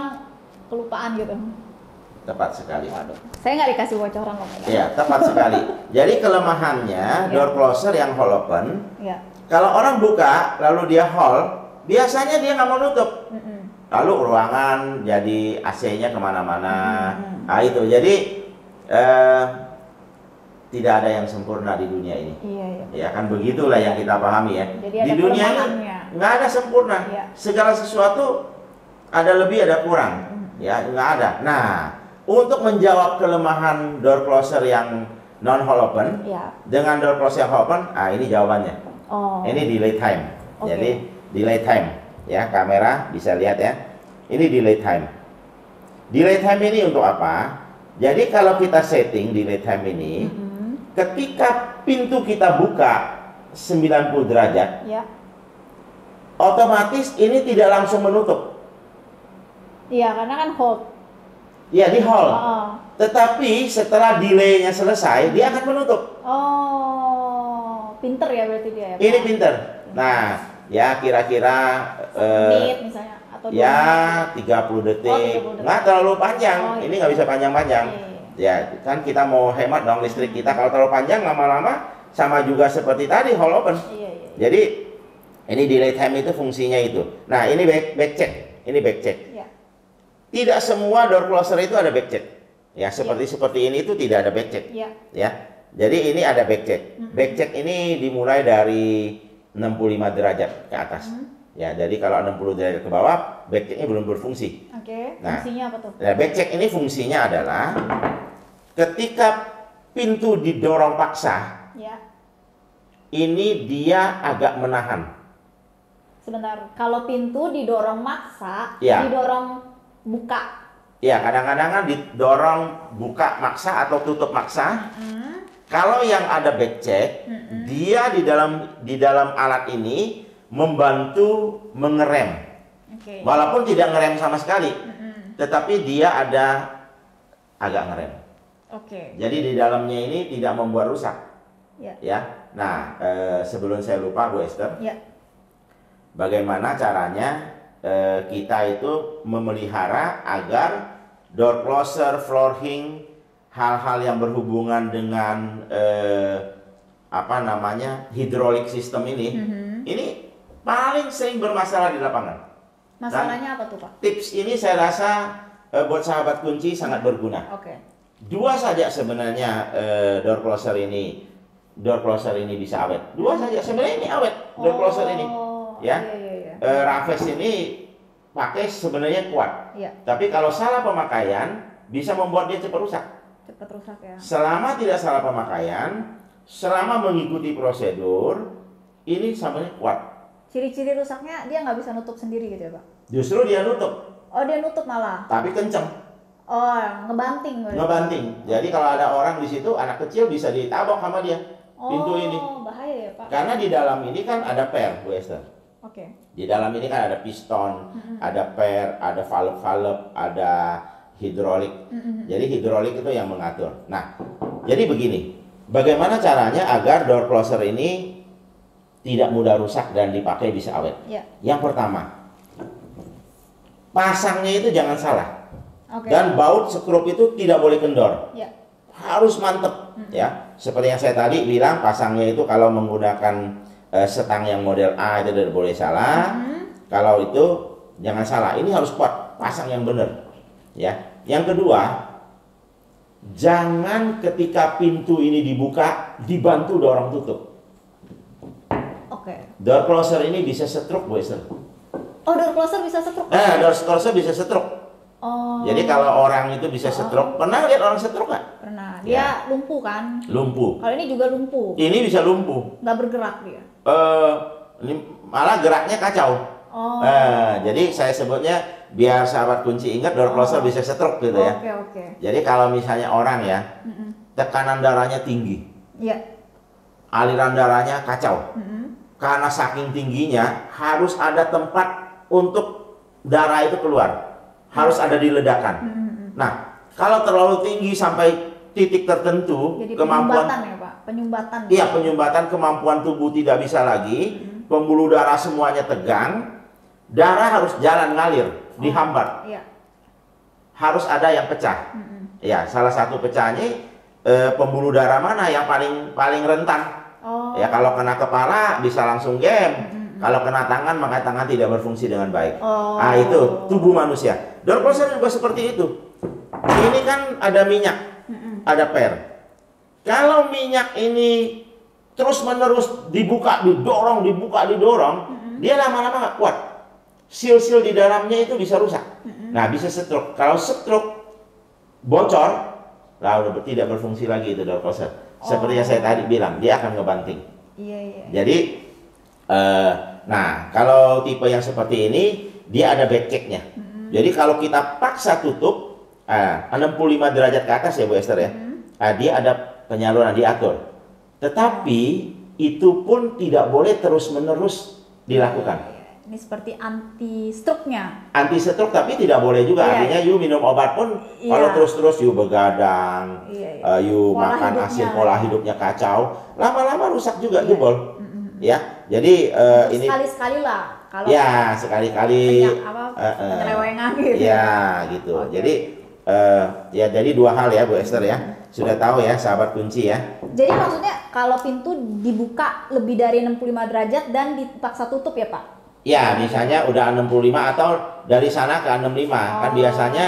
kelupaan gitu. Tepat sekali. Waduh, saya nggak dikasih bocoran loh. Iya, tepat sekali. Jadi kelemahannya door closer yang hole open. Iya. Kalau orang buka lalu dia hole, biasanya dia nggak mau nutup. Lalu ruangan jadi AC-nya kemana-mana. Nah itu jadi tidak ada yang sempurna di dunia ini. Iya. Ya kan begitulah yang kita pahami ya. Jadi di dunia ini nggak ada sempurna. Iya. Segala sesuatu ada lebih ada kurang. Ya nggak ada. Nah untuk menjawab kelemahan door closer yang non hole open dengan door closer yang hole open, ini jawabannya. Ini delay time. Jadi delay time ya, kamera bisa lihat ya. Ini delay time. Delay time ini untuk apa? Jadi kalau kita setting delay time ini, ketika pintu kita buka 90 derajat, otomatis ini tidak langsung menutup. Iya, karena kan hold. Iya, di hold. Tetapi setelah delaynya selesai, dia akan menutup. Pinter ya berarti dia ya, Pak? Ini pinter. Nah, ya kira-kira menit misalnya atau 30 detik. Nggak terlalu panjang. Ini nggak bisa panjang-panjang. Ya, kan kita mau hemat dong listrik kita. Kalau terlalu panjang lama-lama sama juga seperti tadi hole open. Jadi ini delay time itu fungsinya itu. Nah, ini back check. Ini back check. Tidak semua door closer itu ada back check. Ya, seperti ini itu tidak ada back check. Ya. Jadi ini ada back check. Back check ini dimulai dari 65 derajat ke atas. Ya, jadi kalau 60 derajat ke bawah, back checknya belum berfungsi. Fungsinya apa tuh? Nah, back check ini fungsinya adalah ketika pintu didorong paksa, ini dia agak menahan. Sebentar, kalau pintu didorong maksa, didorong buka. Ya, kadang-kadang kan didorong buka maksa atau tutup maksa. Kalau yang ada back check, dia di dalam alat ini membantu mengerem. Walaupun tidak ngerem sama sekali, tetapi dia ada agak ngerem. Jadi di dalamnya ini tidak membuat rusak. Ya. Nah, sebelum saya lupa, Bu Esther, bagaimana caranya kita itu memelihara agar door closer, flooring, hal-hal yang berhubungan dengan hidrolik sistem ini paling sering bermasalah di lapangan. Masalahnya apa tuh, Pak? Tips ini saya rasa buat sahabat kunci sangat berguna. Dua saja sebenarnya door closer ini bisa awet. Dua saja sebenarnya ini awet door closer ini. Ya. Raves ini pakai sebenarnya kuat. Tapi kalau salah pemakaian bisa membuat dia cepat rusak. Selama tidak salah pemakaian, selama mengikuti prosedur, ini sambalnya kuat. Ciri-ciri rusaknya dia nggak bisa nutup sendiri gitu ya, Pak? Justru dia nutup. Dia nutup malah. Tapi kenceng. Oh, ngebanting berarti. Ngebanting. Jadi kalau ada orang di situ, anak kecil bisa ditabok sama dia pintu ini. Oh, bahaya ya Pak. Karena di dalam ini kan ada per, Bu Esther. Oke. Di dalam ini kan ada piston, ada per, ada valve-valve, ada hidrolik. Jadi hidrolik itu yang mengatur. Nah, jadi begini. Bagaimana caranya agar door closer ini tidak mudah rusak dan dipakai bisa awet? Ya. Yang pertama, pasangnya itu jangan salah. Oke. Dan baut skrup itu tidak boleh kendor. Ya. Harus mantep ya. Seperti yang saya tadi bilang, pasangnya itu kalau menggunakan setang yang model A itu tidak boleh salah. Kalau itu jangan salah. Ini harus kuat, pasang yang benar. Ya. Yang kedua, jangan ketika pintu ini dibuka dibantu dorong tutup. Oke. Door closer ini bisa stroke, Bu Esther. Oh, door closer bisa stroke. Door closer bisa stroke. Oh. Jadi kalau orang itu bisa stroke, pernah lihat orang stroke nggak? Pernah. Dia lumpuh kan? Lumpuh. Kalau ini juga lumpuh. Ini bisa lumpuh. Nggak bergerak dia. Ini malah geraknya kacau. Oh. Jadi saya sebutnya biar sahabat kunci ingat door closer bisa stroke gitu ya. Oke. Jadi kalau misalnya orang ya, tekanan darahnya tinggi, Iya. aliran darahnya kacau. Karena saking tingginya harus ada tempat untuk darah itu keluar. Harus ada di ledakan. Nah, kalau terlalu tinggi sampai titik tertentu, Jadi kemampuan penyumbatan ya Pak? Penyumbatan. iya, penyumbatan, kemampuan tubuh tidak bisa lagi, pembuluh darah semuanya tegang, darah harus jalan ngalir, dihambat. Iya. Harus ada yang pecah. Ya, salah satu pecahnya pembuluh darah mana yang paling rentan. Oh. Ya, kalau kena kepala bisa langsung game. Kalau kena tangan maka tangan tidak berfungsi dengan baik. Oh. Nah, itu tubuh manusia. Door closer juga seperti itu. Ini kan ada minyak, ada per. Kalau minyak ini terus-menerus dibuka, didorong, dia lama-lama nggak kuat. Sil-sil di dalamnya itu bisa rusak. Nah, bisa stroke. Kalau stroke bocor, udah tidak berfungsi lagi itu door closer. Seperti yang saya tadi bilang, dia akan ngebanting. Iya. Jadi, nah kalau tipe yang seperti ini, dia ada backchecknya. Jadi kalau kita paksa tutup, 65 derajat ke atas ya Bu Esther ya, dia ada penyaluran diatur. Tetapi itu pun tidak boleh terus-menerus dilakukan. Ini seperti anti stroke-nya. Anti stroke tapi tidak boleh juga. Artinya you minum obat pun kalau terus-terus you begadang, you Pola makan hidupnya. asin, pola hidupnya kacau, lama-lama rusak juga jebol. Ya, jadi ini Sekali-sekali lah. Kalau ya sekali-kali penyelewengan gitu. ya gitu. Jadi ya jadi dua hal ya Bu Esther ya. Sudah tahu ya sahabat kunci ya. Jadi maksudnya kalau pintu dibuka lebih dari 65 derajat dan dipaksa tutup ya Pak? Ya, misalnya udah 65 atau dari sana ke 65. Kan biasanya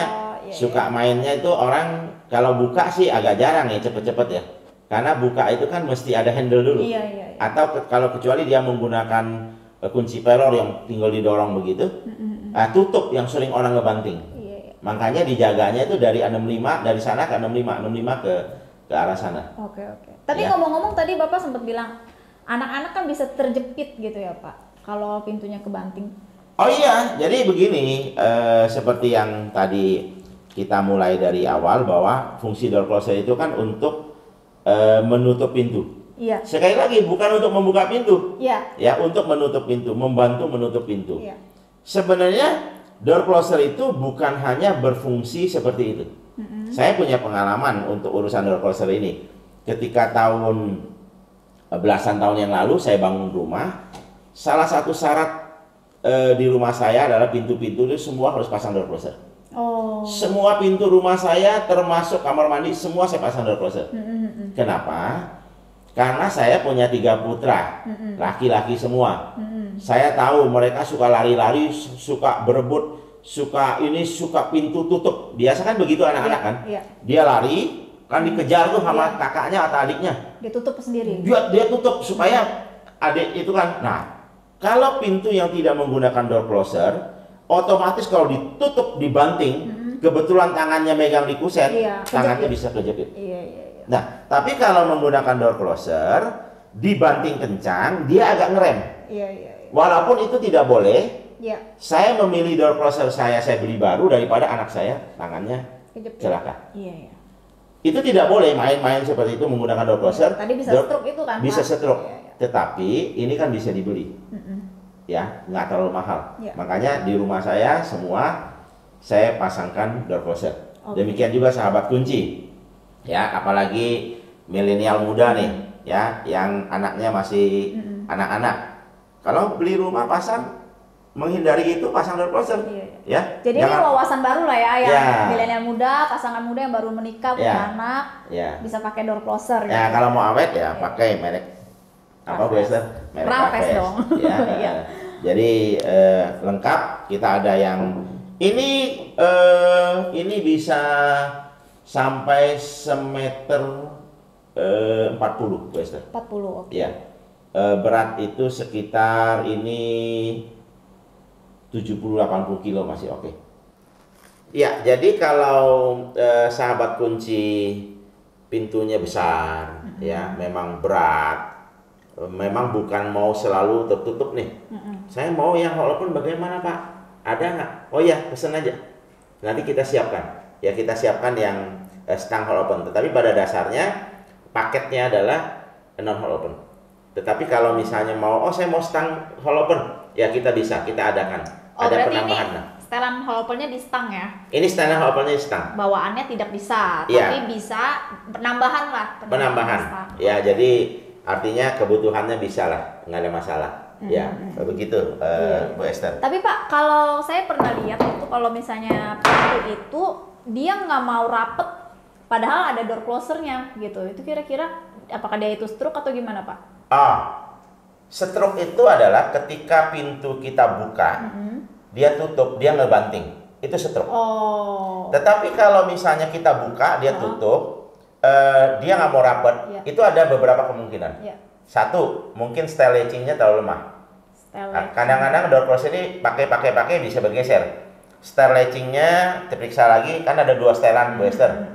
suka mainnya itu orang kalau buka sih agak jarang ya cepet-cepet ya. Karena buka itu kan mesti ada handle dulu. Iya. Atau kalau kecuali dia menggunakan kunci pelor yang tinggal didorong begitu. Tutup yang sering orang ngebanting. Iya. Makanya dijaganya itu dari 65 dari sana ke 65 ke arah sana. Oke. Tapi ngomong-ngomong tadi Bapak sempat bilang anak-anak kan bisa terjepit gitu ya Pak kalau pintunya kebanting. Oh iya, jadi begini seperti yang tadi kita mulai dari awal bahwa fungsi door closer itu kan untuk menutup pintu. Iya. Sekali lagi bukan untuk membuka pintu. Iya. Ya, untuk menutup pintu, membantu menutup pintu. Iya. Sebenarnya door closer itu bukan hanya berfungsi seperti itu. Saya punya pengalaman untuk urusan door closer ini. Ketika belasan tahun yang lalu saya bangun rumah, salah satu syarat di rumah saya adalah pintu-pintu itu semua harus pasang door closer. Oh. Semua pintu rumah saya termasuk kamar mandi semua saya pasang door closer. Kenapa? Karena saya punya 3 putra, laki-laki semua. Saya tahu mereka suka lari-lari, suka berebut, suka pintu tutup. Biasa kan begitu anak-anak kan? Iya. Dia lari, kan dikejar tuh sama kakaknya atau adiknya. Dia tutup sendiri. Dia tutup supaya adik itu kan. Nah, kalau pintu yang tidak menggunakan door closer, otomatis kalau ditutup dibanting, kebetulan tangannya megang di kuset, tangannya bisa kejepit. Iya. Nah, tapi kalau menggunakan door closer, dibanting kencang, dia agak ngerem. Iya. Walaupun itu tidak boleh, Iya. saya memilih door closer saya beli baru daripada anak saya tangannya Kejepit. celaka. Iya, iya. Itu tidak boleh main-main seperti itu menggunakan door closer. Tadi bisa stroke itu kan, bisa Pak? stroke. Iya, iya. Tetapi ini kan bisa dibeli, ya, nggak terlalu mahal. Iya. Makanya di rumah saya semua saya pasangkan door closer. Oke. Demikian juga sahabat kunci, ya, apalagi milenial muda nih, ya, yang anaknya masih anak-anak. Kalau beli rumah pasang, menghindari itu pasang door closer, Iya, ya. Jadi ini wawasan baru lah ya, yang Ya. milenial muda, pasangan muda yang baru menikah, punya Ya. anak, Ya. bisa pakai door closer. Ya, gitu. kalau mau awet ya pakai merek apa Bu Esther? Merek Raffles Raffles. dong. Ya. Iya. Jadi lengkap. Kita ada yang ini bisa sampai semeter 40 Bu Esther. 40, oke. Ya. Berat itu sekitar ini 70-80 kilo masih oke. Ya, jadi kalau sahabat kunci pintunya besar, ya, memang berat, memang bukan mau selalu tertutup nih. Saya mau yang walaupun bagaimana Pak? Ada nggak? Oh ya, pesen aja. Nanti kita siapkan. Ya, kita siapkan yang stang hall open. Tetapi pada dasarnya paketnya adalah non hall open. Tetapi kalau misalnya mau, oh saya mau stang hall open, ya kita bisa, kita adakan. Oh, Ada berarti penambahan. ini setelan hall opennya di stang ya? Ini stang hall opennya di stang. Bawaannya tidak bisa, Iya. tapi bisa penambahan lah. Penambahan. stang. Ya, jadi artinya kebutuhannya bisa lah, nggak ada masalah. Ya, begitu Bu Esther. Tapi Pak, kalau saya pernah lihat itu kalau misalnya pintu itu dia nggak mau rapet, padahal ada door closernya gitu. Itu kira-kira apakah dia itu stroke atau gimana Pak? Stroke itu adalah ketika pintu kita buka, dia tutup, dia ngebanting. Itu stroke. Oh. Tetapi kalau misalnya kita buka, dia tutup, dia nggak mau rapet, Iya. itu ada beberapa kemungkinan. Iya. Satu, mungkin style latching-nya terlalu lemah. Nah, kadang-kadang door closer ini pakai bisa bergeser. Style latching-nya diperiksa lagi, kan ada dua setelan Bu Esther.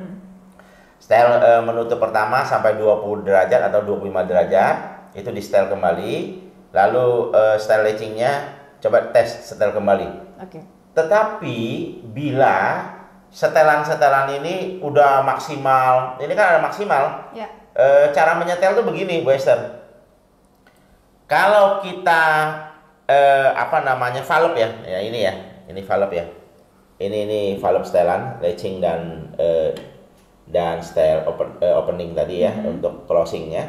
Style menutup pertama sampai 20 derajat atau 25 derajat, itu di style kembali. Lalu style latching-nya coba tes setel kembali. Oke. Tetapi bila setelan-setelan ini udah maksimal, ini kan ada maksimal. Ya. Cara menyetel tuh begini Bu Esther. Kalau kita valve ya ini valve ya. Ini valve setelan, latching dan style opening tadi ya untuk closingnya.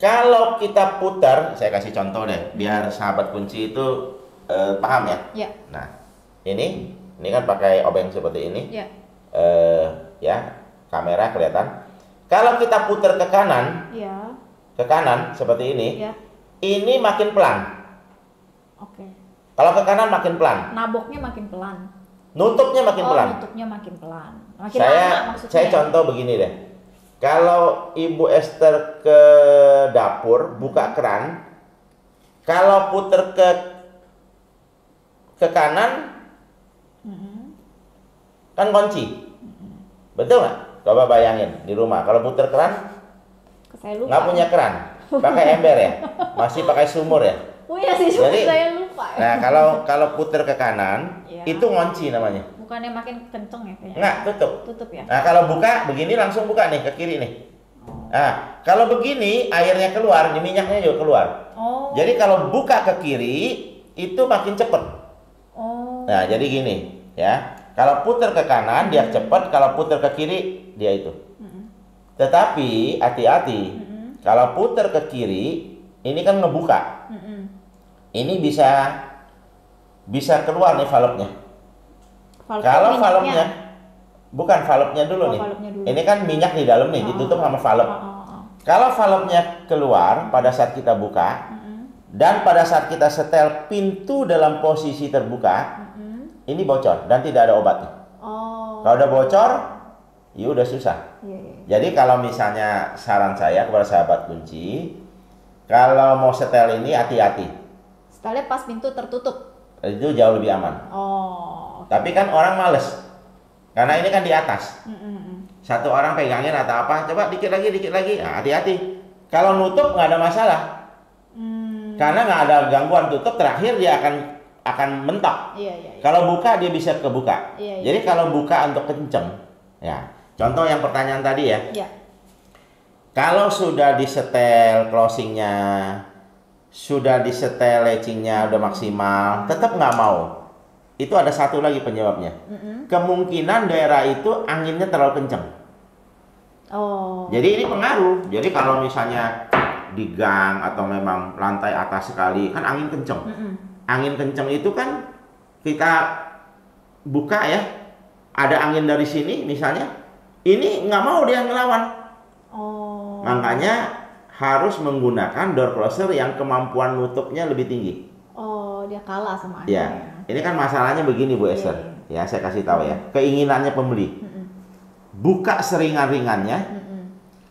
Kalau kita putar, saya kasih contoh deh, biar sahabat kunci itu paham ya. Ya. Nah, ini kan pakai obeng seperti ini. Ya. Ya, kamera kelihatan. Kalau kita putar ke kanan seperti ini, Ya. ini makin pelan. Oke. Kalau ke kanan makin pelan, Naboknya makin pelan. nutupnya makin pelan. Nutupnya makin pelan. Makin lama maksudnya. Saya contoh begini deh. Kalau Ibu Esther ke dapur buka keran, kalau puter ke kanan, kan kunci, betul nggak? Coba bayangin di rumah, kalau puter keran, Saya lupa. nggak punya keran, pakai ember ya, masih pakai sumur ya. Punya sih, cuma Jadi, saya lupa ya. Nah, kalau puter ke kanan, Iya. itu ngunci namanya. Bukannya makin kenceng ya kayaknya? Nggak, tutup. Tutup ya? Nah, kalau buka begini langsung buka nih ke kiri nih. Nah, kalau begini airnya keluar, di minyaknya juga keluar. Oh. Jadi kalau buka ke kiri itu makin cepet. Oh. Nah, jadi gini ya. Kalau putar ke kanan dia cepet, kalau putar ke kiri dia itu. Tetapi hati-hati. Kalau putar ke kiri ini kan ngebuka. Ini bisa keluar nih valve-nya. Kalau valve-nya bukan valve-nya dulu nih. valve-nya dulu. Ini kan minyak di dalam nih, ditutup sama valve. Kalau valve-nya keluar pada saat kita buka dan pada saat kita setel pintu dalam posisi terbuka, ini bocor dan tidak ada obatnya. Oh. Kalau udah bocor, ya udah susah. Iya, iya. Jadi kalau misalnya saran saya kepada sahabat kunci, kalau mau setel ini hati-hati. Setelnya pas pintu tertutup. Itu jauh lebih aman. Oh. Tapi kan orang males. Karena ini kan di atas. Satu orang pegangin atau apa, coba dikit lagi. Nah, hati-hati. Kalau nutup nggak ada masalah. Karena nggak ada gangguan tutup, terakhir dia akan akan mentok. Iya, iya, iya. Kalau buka dia bisa kebuka. Iya, iya. Jadi kalau buka untuk kenceng, ya. Contoh yang pertanyaan tadi ya. Iya. Kalau sudah disetel closingnya, sudah disetel latchingnya udah maksimal, tetap nggak mau. Itu ada satu lagi penyebabnya. Kemungkinan daerah itu anginnya terlalu kenceng. Oh. Jadi ini pengaruh. Jadi kalau misalnya di gang atau memang lantai atas sekali, kan angin kenceng. Angin kenceng itu kan kita buka ya, ada angin dari sini misalnya, ini nggak mau dia ngelawan. Oh. Makanya harus menggunakan door closer yang kemampuan nutupnya lebih tinggi. Oh, dia kalah sama anginnya. Ya, ini kan masalahnya begini Bu Esther. Ya, saya kasih tahu ya. Keinginannya pembeli. Buka seringan-ringannya,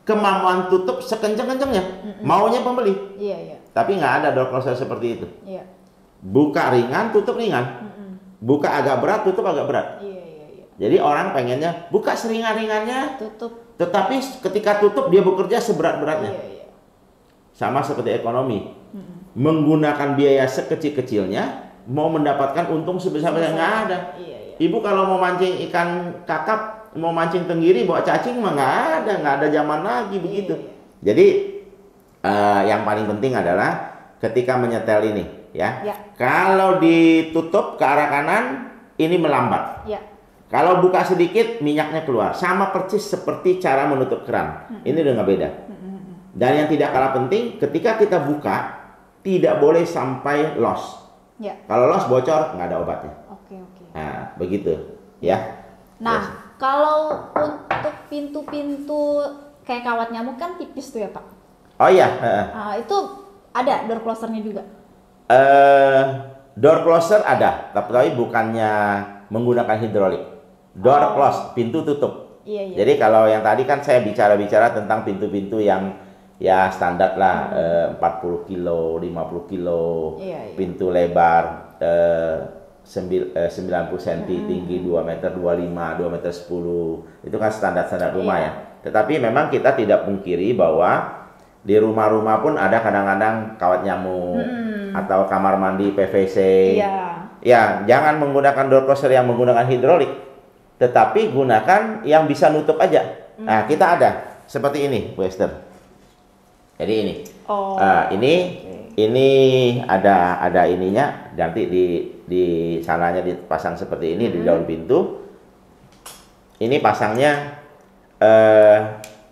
kemampuan tutup sekenceng-kencengnya. Maunya pembeli. Iya, iya. Tapi nggak ada door closer seperti itu. Iya. Buka ringan, tutup ringan. Buka agak berat, tutup agak berat. Iya, iya, iya. Jadi orang pengennya buka seringan-ringannya, Tutup. tetapi ketika tutup dia bekerja seberat-beratnya. Iya, iya. Sama seperti ekonomi. Menggunakan biaya sekecil-kecilnya, mau mendapatkan untung sebesar-besarnya nggak ada. Iya, iya. Ibu kalau mau mancing ikan kakap, mau mancing tenggiri, bawa cacing mah nggak ada zaman lagi begitu. Jadi yang paling penting adalah ketika menyetel ini, ya. Kalau ditutup ke arah kanan, ini melambat. Ya. Kalau buka sedikit, minyaknya keluar. Sama persis seperti cara menutup keran. Ini udah nggak beda. Dan yang tidak kalah penting, ketika kita buka, tidak boleh sampai loss. Ya. Kalau loss bocor, nggak ada obatnya. Oke, oke. Nah, begitu, ya. Nah, kalau untuk pintu-pintu kayak kawat nyamuk kan tipis tuh ya, Pak. Oh iya. Itu ada door closernya juga. Door closer ada, tapi bukannya menggunakan hidrolik. Door close, pintu tutup. Iya, iya. Jadi kalau yang tadi kan saya bicara tentang pintu-pintu yang ya standar lah, 40 kilo, 50 kilo, Iya, iya. pintu lebar 90 cm, tinggi 2 meter 25, 2 meter 10. Itu kan standar-standar rumah ya. Tetapi memang kita tidak pungkiri bahwa di rumah-rumah pun ada kadang-kadang kawat nyamuk atau kamar mandi PVC. Iya. Ya, jangan menggunakan door closer yang menggunakan hidrolik, tetapi gunakan yang bisa nutup aja. Nah, kita ada seperti ini, Bu Esther. Jadi ini. Oh. Ini ada ininya, nanti di sananya dipasang seperti ini di daun pintu. Ini pasangnya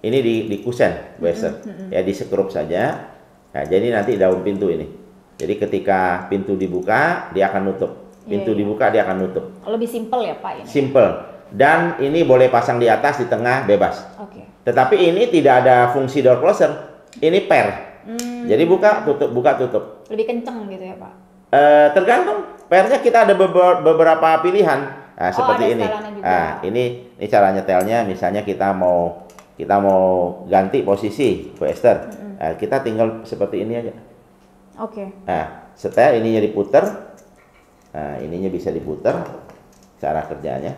ini di kusen, Bu Esther. Ya, disekrup saja. Nah, jadi nanti daun pintu ini. Jadi ketika pintu dibuka, dia akan nutup. Pintu dibuka, dia akan nutup. Lebih simpel ya, Pak, ini? Simple. Dan ini boleh pasang di atas, di tengah, bebas. Oke. Tetapi ini tidak ada fungsi door closer. Ini per. Jadi buka, tutup. Lebih kenceng gitu ya, Pak? Tergantung. Pernya kita ada beberapa pilihan. Nah, seperti ada ini. setelannya juga. Nah, ini cara nyetelnya. Misalnya kita mau ganti posisi, Bu Esther. Nah, kita tinggal seperti ini aja. Oke. Nah, setel ininya diputer. Nah, ininya bisa diputer. Cara kerjanya.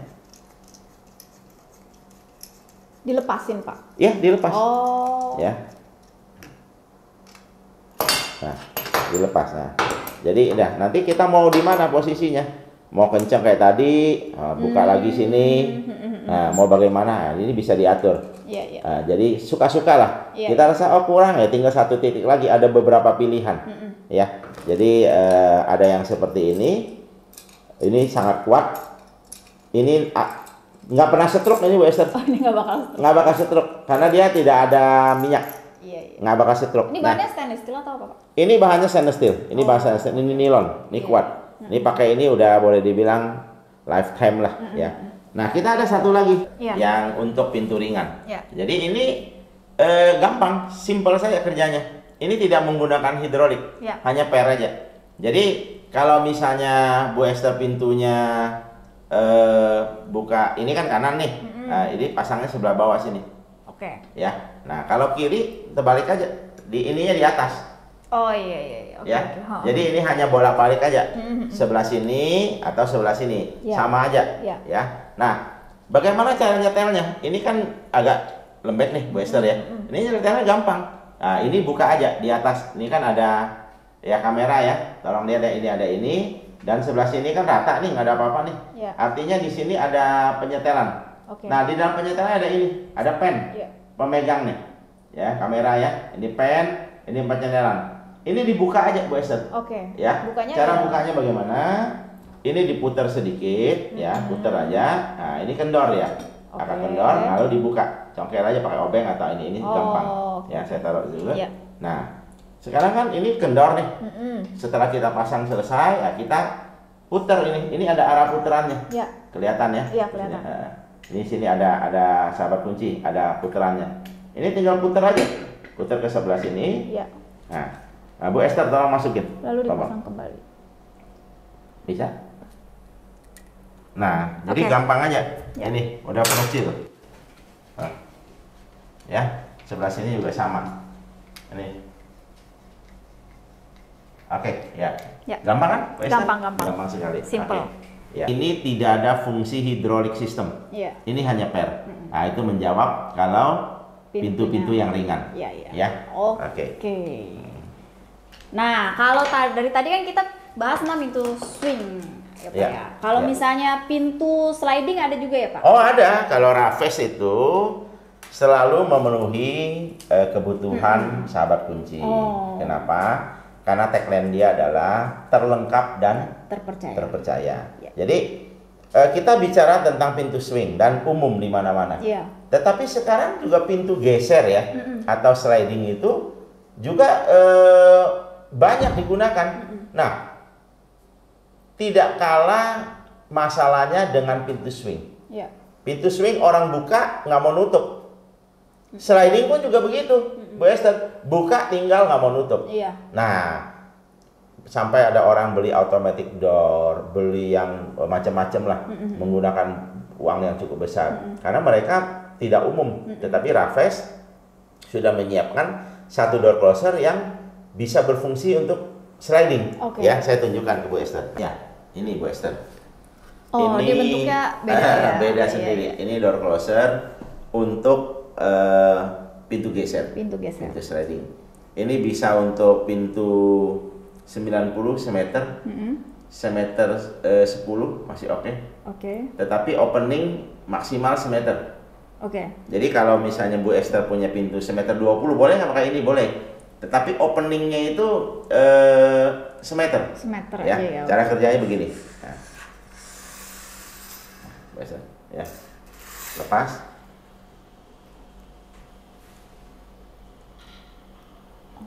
Dilepasin, Pak? Ya, dilepas. Oh. Ya. Nah, dilepas. Nah, jadi udah. Nanti kita mau di mana posisinya? Mau kencang kayak tadi, buka lagi sini. Nah, mau bagaimana? Nah, ini bisa diatur. Iya, iya. Nah, jadi suka-suka lah. Iya. Kita rasa kurang ya, tinggal satu titik lagi. Ada beberapa pilihan. Ya. Jadi ada yang seperti ini. Ini sangat kuat. Ini nggak pernah setruk ini, Bu Esther. Oh, ini nggak bakal setruk. Nggak bakal setruk karena dia tidak ada minyak. Iya, iya. Nggak bakal setruk. Ini bahannya stainless steel atau apa, Pak? Ini bahannya stainless steel. Ini bahan stainless steel. Ini nilon. Ini kuat. Ini pakai ini udah boleh dibilang lifetime lah ya. Nah, kita ada satu lagi yang untuk pintu ringan. Jadi ini gampang, simple saja kerjanya. Ini tidak menggunakan hidrolik, hanya per aja. Jadi kalau misalnya Bu Esther pintunya buka, ini kan kanan nih. Nah, ini pasangnya sebelah bawah sini. Oke. Ya. Nah, kalau kiri terbalik aja. Ininya di atas. Oh iya, iya. Oke, Ya. oke. Jadi ini hanya bolak-balik aja. Sebelah sini atau sebelah sini. Sama aja. Ya. Nah, bagaimana cara nyetelnya? Ini kan agak lembek nih, Bu Esther ya. Ini nyetelnya gampang. Nah, ini buka aja di atas. Ini kan ada ya kamera ya. Tolong lihat ya, ini ada ini. Dan sebelah sini kan rata nih, nggak ada apa-apa nih. Ya. Artinya di sini ada penyetelan. Oke. Nah, di dalam penyetelan ada ini, ada pen, Ya. pemegang nih, ya kamera ya. Ini pen, ini penyetelan. Ini dibuka aja Bu Esther. Oke. Ya. Bukanya Cara ya? bukanya bagaimana? Ini diputar sedikit, ya, putar aja. Nah, ini kendor ya. Kakak Oke. kendor, lalu dibuka. Congkel aja pakai obeng atau ini Oh, gampang. oke. Ya, saya taruh dulu. Ya. Nah, sekarang kan ini kendor nih. Mm-mm. Setelah kita pasang selesai, ya kita putar ini. Ini ada arah putarannya. Ya. Kelihatan ya? Iya, kelihatan. Nah, ini sini ada sahabat kunci, ada putarannya. Ini tinggal putar aja. Putar ke sebelah sini. Ya. Nah, Bu Esther tolong masukin. Lalu Tolong. dipasang kembali. Bisa? Nah, jadi Oke. gampang aja. Ya. Ini udah penuh. Nah. Ya, sebelah sini juga sama. Ini. Oke, ya. Ya. Gampang kan? Bu Esther? Gampang. Gampang sekali. Simple. Oke. Ya. Ini tidak ada fungsi hidrolik sistem. Iya. Ini hanya per. Nah, itu menjawab kalau pintu-pintu Pintunya. yang ringan. Iya, iya. Ya. Oke. Oke. Nah, kalau dari tadi kan kita bahas tentang pintu swing, ya Pak Ya. ya. Kalau Ya. misalnya pintu sliding ada juga ya Pak? Oh, ada. Kalau Raves itu selalu memenuhi kebutuhan sahabat kunci. Oh. Kenapa? Karena tagline dia adalah terlengkap dan Terpercaya. terpercaya. Ya. Jadi kita bicara tentang pintu swing dan umum di mana-mana. Iya. Tetapi sekarang juga pintu geser ya, atau sliding itu juga banyak digunakan. Nah, tidak kalah masalahnya dengan pintu swing. Iya. Pintu swing orang buka nggak mau nutup. Sliding pun juga begitu. Bu Esther, buka tinggal nggak mau nutup. Iya. Nah, sampai ada orang beli automatic door, beli yang macam-macam lah, menggunakan uang yang cukup besar. Karena mereka tidak umum, tetapi Raves sudah menyiapkan satu door closer yang bisa berfungsi untuk sliding. Oke. Ya, saya tunjukkan ke Bu Esther. Ya, ini Bu Esther. Oh, dia bentuknya beda ya? Beda Iya, sendiri. iya. Ini door closer untuk pintu geser. Pintu geser. Pintu sliding. Ini bisa untuk pintu 90 semeter, semeter 10 masih oke. Oke. Tetapi opening maksimal semeter. Oke. Jadi kalau misalnya Bu Esther punya pintu semeter 20 boleh nggak pakai ini? Boleh. Tetapi openingnya itu semeter. Semeter Ya. aja ya. Cara kerjanya begini. Nah. Bu Esther, ya. Lepas.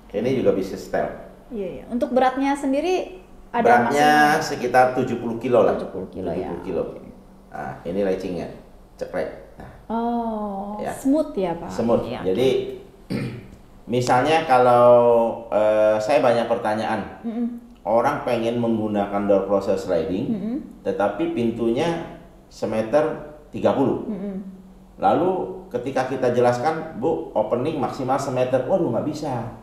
Ini juga bisa setel. Iya, iya. Untuk beratnya sendiri ada Beratnya sekitar 70 kilo lah. 70 kilo ya. 70 kilo. Nah, ini latchingnya. Ceklek. Nah, Oh, Ya. smooth ya Pak. semut. Iya. Jadi misalnya kalau saya banyak pertanyaan. Orang pengen menggunakan door closer sliding, tetapi pintunya semeter 30. Lalu ketika kita jelaskan, Bu, opening maksimal semeter. Waduh, nggak bisa.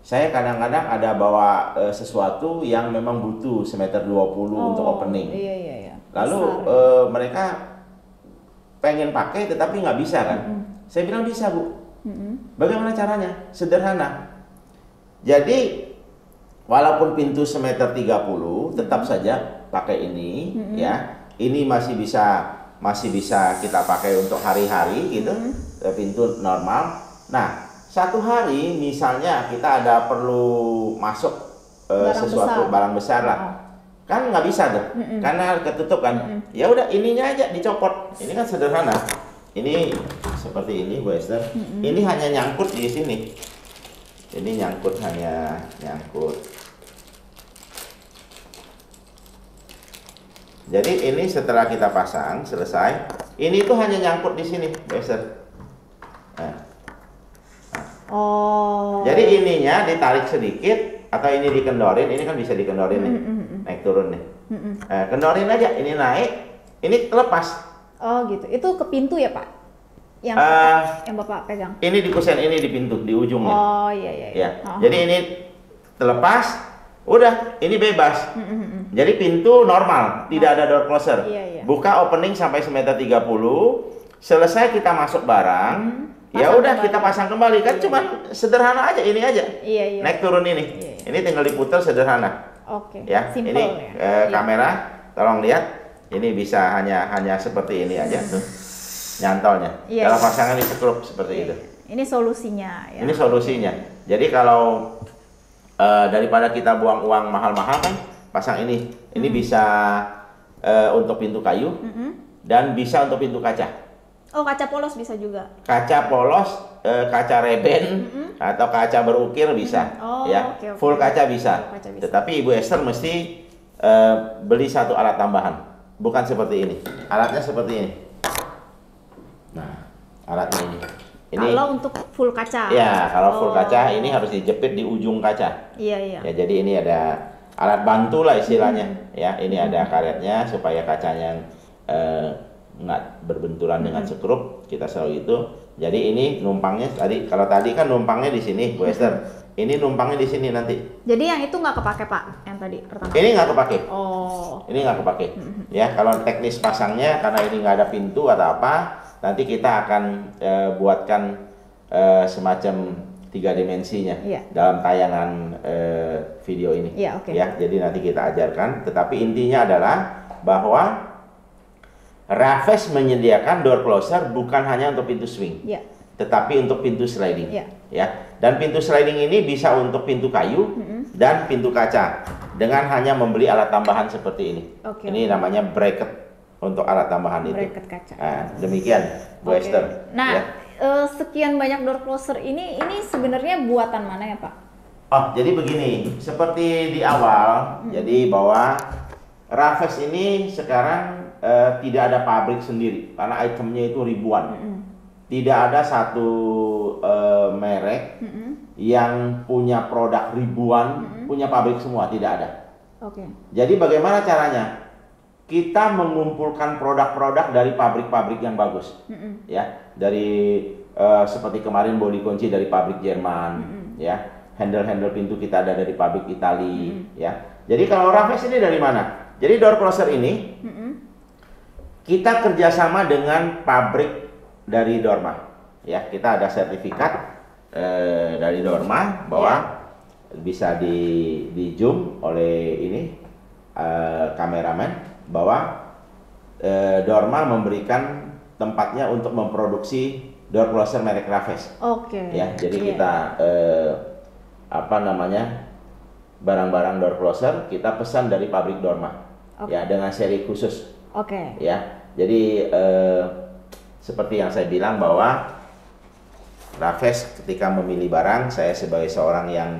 Saya kadang-kadang ada bawa sesuatu yang memang butuh semeter 20 untuk opening. Iya, iya, iya. Lalu Besar. mereka pengen pakai tetapi nggak bisa kan? Saya bilang bisa, Bu. Bagaimana caranya? Sederhana. Jadi walaupun pintu semeter 30 tetap saja pakai ini ya. Ini masih bisa kita pakai untuk hari-hari gitu. Pintu normal. Nah, satu hari misalnya kita ada perlu masuk sesuatu barang besar lah. Kan nggak bisa tuh, karena ketutup kan. Ya udah ininya aja dicopot. Ini kan sederhana. Ini seperti ini, Bu Esther. Ini hanya nyangkut di sini. Ini hanya nyangkut. Jadi ini setelah kita pasang selesai, ini tuh hanya nyangkut di sini, Bu Esther. Nah. Oh. Jadi ininya ditarik sedikit atau ini dikendorin, ini kan bisa dikendorin nih, naik turun nih. Kendorin aja, ini naik, ini lepas. Oh gitu. Itu ke pintu ya Pak? Yang Bapak pegang. Ini di kusen, ini di pintu, di ujungnya. Oh iya iya. Ya. Jadi ini terlepas, udah, ini bebas. Jadi pintu normal, tidak ada door closer. Iya, iya. Buka opening sampai semeter 30, selesai kita masuk barang. Ya Pasang udah kembali. kita pasang kembali kan, Iya. cuman sederhana aja, ini aja. Iya iya. Naik turun ini. Iya. Ini tinggal diputar sederhana. Oke. Ya, Simple ini ya. kamera, tolong lihat. Ini bisa hanya seperti ini aja tuh, nyantolnya. Iya. Kalau pasangan di sekrup seperti itu. Ini solusinya ya. Ini solusinya. Jadi kalau daripada kita buang uang mahal-mahal kan, pasang ini. Ini bisa untuk pintu kayu dan bisa untuk pintu kaca. Oh, kaca polos bisa juga. Kaca polos, kaca reben atau kaca berukir bisa. Oh, ya, oke. full kaca bisa. Full kaca bisa. Tetapi Ibu Esther mesti beli satu alat tambahan, bukan seperti ini. Alatnya seperti ini. Nah, alatnya ini. Kalau untuk full kaca. Ya, kalau full kaca ini harus dijepit di ujung kaca. Iya. Ya, jadi ini ada alat bantu lah istilahnya. Ya, ini ada karetnya supaya kacanya nggak berbenturan dengan sekrup. Kita selalu itu. Jadi ini numpangnya kalau tadi kan numpangnya di sini, Bu Esther. Ini numpangnya di sini nanti. Jadi yang itu nggak kepake Pak, yang tadi pertama. Ini nggak kepake. Oh. Ini nggak kepake. Ya, kalau teknis pasangnya karena ini nggak ada pintu atau apa, nanti kita akan buatkan semacam 3 dimensinya dalam tayangan video ini. Iya, oke. Ya, jadi nanti kita ajarkan. Tetapi intinya adalah bahwa Raffes menyediakan door closer bukan hanya untuk pintu swing, tetapi untuk pintu sliding. Ya, dan pintu sliding ini bisa untuk pintu kayu dan pintu kaca dengan hanya membeli alat tambahan seperti ini. Ini namanya bracket untuk alat tambahan itu. Bracket kaca. Nah, demikian, Bu Esther. Nah, ya. Sekian banyak door closer ini sebenarnya buatan mana ya Pak? Oh, jadi begini, seperti di awal, jadi bahwa Raffes ini sekarang tidak ada pabrik sendiri karena itemnya itu ribuan. Tidak ada satu merek yang punya produk ribuan, punya pabrik semua, tidak ada. Jadi bagaimana caranya? Kita mengumpulkan produk-produk dari pabrik-pabrik yang bagus, ya, dari seperti kemarin bodi kunci dari pabrik Jerman, ya, handle pintu kita ada dari pabrik Itali, ya. Jadi kalau Raffes ini dari mana? Jadi door closer ini kita kerjasama dengan pabrik dari Dorma, ya. Kita ada sertifikat dari Dorma bahwa bisa di zoom oleh ini kameramen bahwa Dorma memberikan tempatnya untuk memproduksi door closer merek Raffes. Ya, jadi kita barang-barang door closer kita pesan dari pabrik Dorma, ya, dengan seri khusus. Ya, jadi seperti yang saya bilang bahwa Raffes ketika memilih barang, saya sebagai seorang yang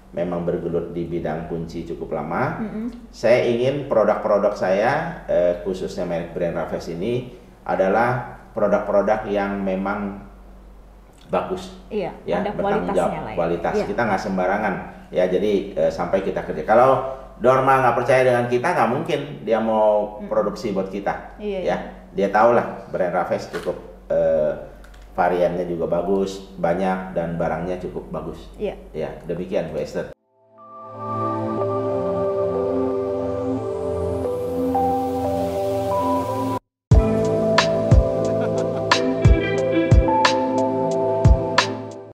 memang bergelut di bidang kunci cukup lama, saya ingin produk-produk saya khususnya merek brand Raffes ini adalah produk-produk yang memang bagus, ya, ada bertanggung jawab kualitas. Kita nggak sembarangan, ya. Jadi sampai kita kerja. Kalau Dorma nggak percaya dengan kita, nggak mungkin dia mau produksi buat kita, ya. Dia tahu lah brand Raffes cukup variannya juga bagus, banyak, dan barangnya cukup bagus. Ya, demikian Bu Esther.